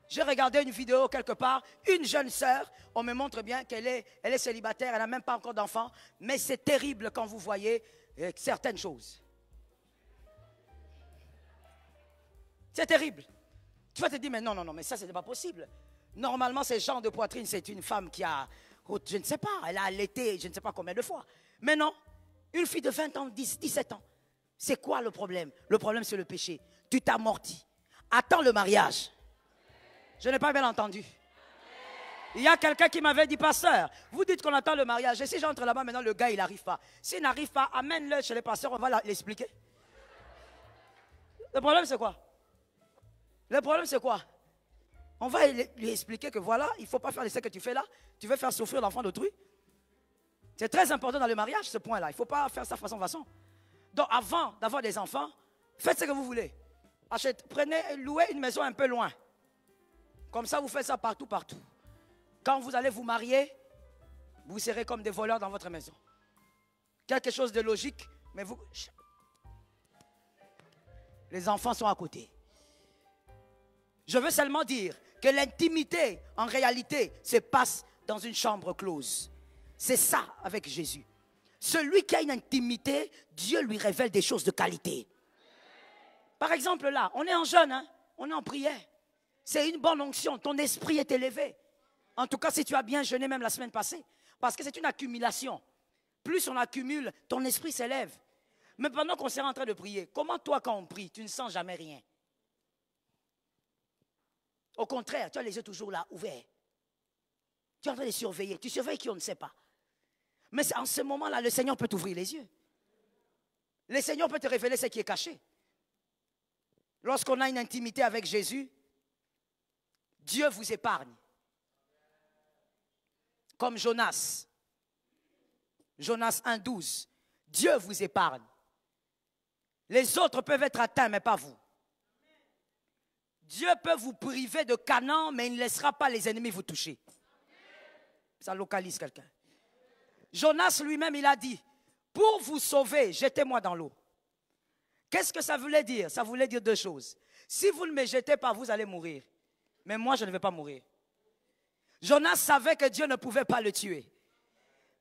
J'ai regardé une vidéo quelque part, une jeune sœur, on me montre bien qu'elle est célibataire, elle n'a même pas encore d'enfant, mais c'est terrible quand vous voyez certaines choses. C'est terrible. Tu vas te dire, mais non, mais ça, ce n'est pas possible. Normalement, ce genre de poitrine, c'est une femme qui a, je ne sais pas, elle a allaité, je ne sais pas combien de fois. Mais non, une fille de 20 ans, 17 ans, c'est quoi le problème? Le problème, c'est le péché. Tu t'amortis. Attends le mariage. Je n'ai pas bien entendu. Il y a quelqu'un qui m'avait dit, pasteur, vous dites qu'on attend le mariage. Et si j'entre là-bas, maintenant, le gars, il n'arrive pas. S'il n'arrive pas, amène-le chez les pasteurs, on va l'expliquer. Le problème, c'est quoi? Le problème, c'est quoi? On va lui expliquer que voilà, il ne faut pas faire ce que tu fais là. Tu veux faire souffrir l'enfant d'autrui. C'est très important dans le mariage, ce point-là. Il ne faut pas faire ça façon. Donc, avant d'avoir des enfants, faites ce que vous voulez. Louez une maison un peu loin. Comme ça, vous faites ça partout. Quand vous allez vous marier, vous serez comme des voleurs dans votre maison. Quelque chose de logique, mais vous... Les enfants sont à côté. Je veux seulement dire que l'intimité, en réalité, se passe dans une chambre close. C'est ça avec Jésus. Celui qui a une intimité, Dieu lui révèle des choses de qualité. Par exemple là, on est en jeûne, hein? On est en prière. C'est une bonne onction, ton esprit est élevé. En tout cas, si tu as bien jeûné même la semaine passée. Parce que c'est une accumulation. Plus on accumule, ton esprit s'élève. Mais pendant qu'on s'est en train de prier, comment toi quand on prie, tu ne sens jamais rien? Au contraire, tu as les yeux toujours là, ouverts. Tu es en train de surveiller. Tu surveilles qui on ne sait pas. Mais en ce moment-là, le Seigneur peut t'ouvrir les yeux. Le Seigneur peut te révéler ce qui est caché. Lorsqu'on a une intimité avec Jésus, Dieu vous épargne. Comme Jonas. Jonas 1,12. Dieu vous épargne. Les autres peuvent être atteints, mais pas vous. Dieu peut vous priver de Canaan, mais il ne laissera pas les ennemis vous toucher. Ça localise quelqu'un. Jonas lui-même, il a dit, pour vous sauver, jetez-moi dans l'eau. Qu'est-ce que ça voulait dire? Ça voulait dire deux choses. Si vous ne me jetez pas, vous allez mourir. Mais moi, je ne vais pas mourir. Jonas savait que Dieu ne pouvait pas le tuer.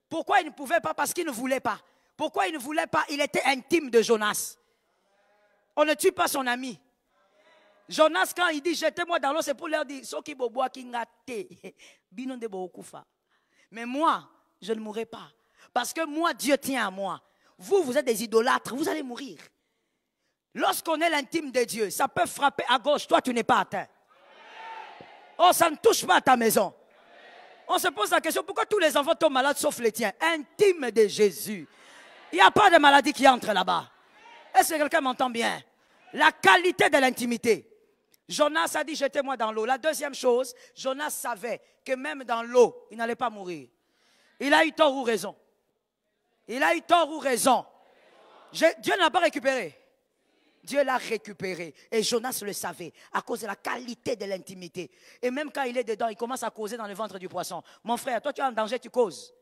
Pourquoi il ne pouvait pas? Parce qu'il ne voulait pas. Pourquoi il ne voulait pas? Il était intime de Jonas. On ne tue pas son ami. Jonas, quand il dit jetez-moi dans l'eau, c'est pour leur dire mais moi, je ne mourrai pas. Parce que moi, Dieu tient à moi. Vous êtes des idolâtres, vous allez mourir. Lorsqu'on est l'intime de Dieu, ça peut frapper à gauche, toi tu n'es pas atteint. Oh, ça ne touche pas à ta maison. On se pose la question, pourquoi tous les enfants tombent malades sauf les tiens? Intime de Jésus. Il n'y a pas de maladie qui entre là-bas. Est-ce que quelqu'un m'entend bien? La qualité de l'intimité. Jonas a dit jetez-moi dans l'eau. La deuxième chose, Jonas savait que même dans l'eau, il n'allait pas mourir. Il a eu tort ou raison. Il a eu tort ou raison. Dieu n'a pas récupéré. Dieu l'a récupéré. Et Jonas le savait à cause de la qualité de l'intimité. Et même quand il est dedans, il commence à causer dans le ventre du poisson. Mon frère, toi tu es en danger, tu causes.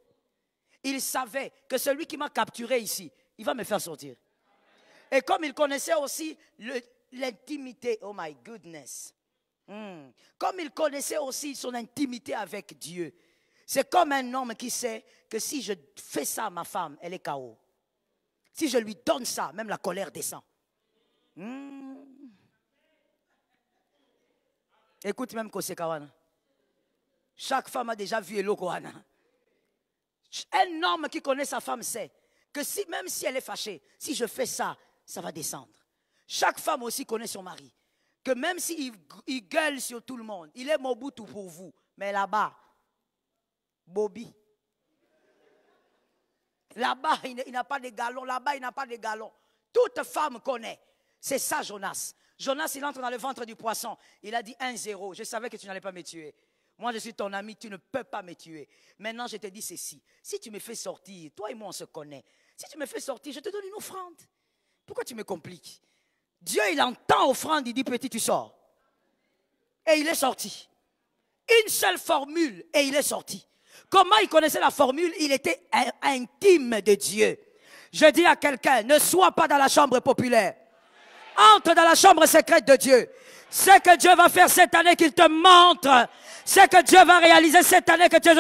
Il savait que celui qui m'a capturé ici, il va me faire sortir. Et comme il connaissait aussi l'intimité, oh my goodness. Comme il connaissait aussi son intimité avec Dieu. C'est comme un homme qui sait que si je fais ça à ma femme, elle est KO. Si je lui donne ça, même la colère descend. Écoute même Kose Kawana. Chaque femme a déjà vu Elo Kowana. Un homme qui connaît sa femme sait que même si elle est fâchée, si je fais ça, ça va descendre. Chaque femme aussi connaît son mari. Que même s'il gueule sur tout le monde, il est Mobutu pour vous. Mais là-bas, Bobby. Là-bas, il n'a pas de galon. Là-bas, il n'a pas de galon. Toute femme connaît. C'est ça, Jonas. Jonas, il entre dans le ventre du poisson. Il a dit 1-0. Je savais que tu n'allais pas me tuer. Moi, je suis ton ami. Tu ne peux pas me tuer. Maintenant, je te dis ceci. Si tu me fais sortir, toi et moi, on se connaît. Si tu me fais sortir, je te donne une offrande. Pourquoi tu me compliques? Dieu, il entend offrande. Il dit, petit, tu sors. Et il est sorti. Une seule formule et il est sorti. Comment il connaissait la formule? Il était intime de Dieu. Je dis à quelqu'un, ne sois pas dans la chambre populaire. Entre dans la chambre secrète de Dieu. Ce que Dieu va faire cette année, qu'il te montre. Ce que Dieu va réaliser cette année, que tu es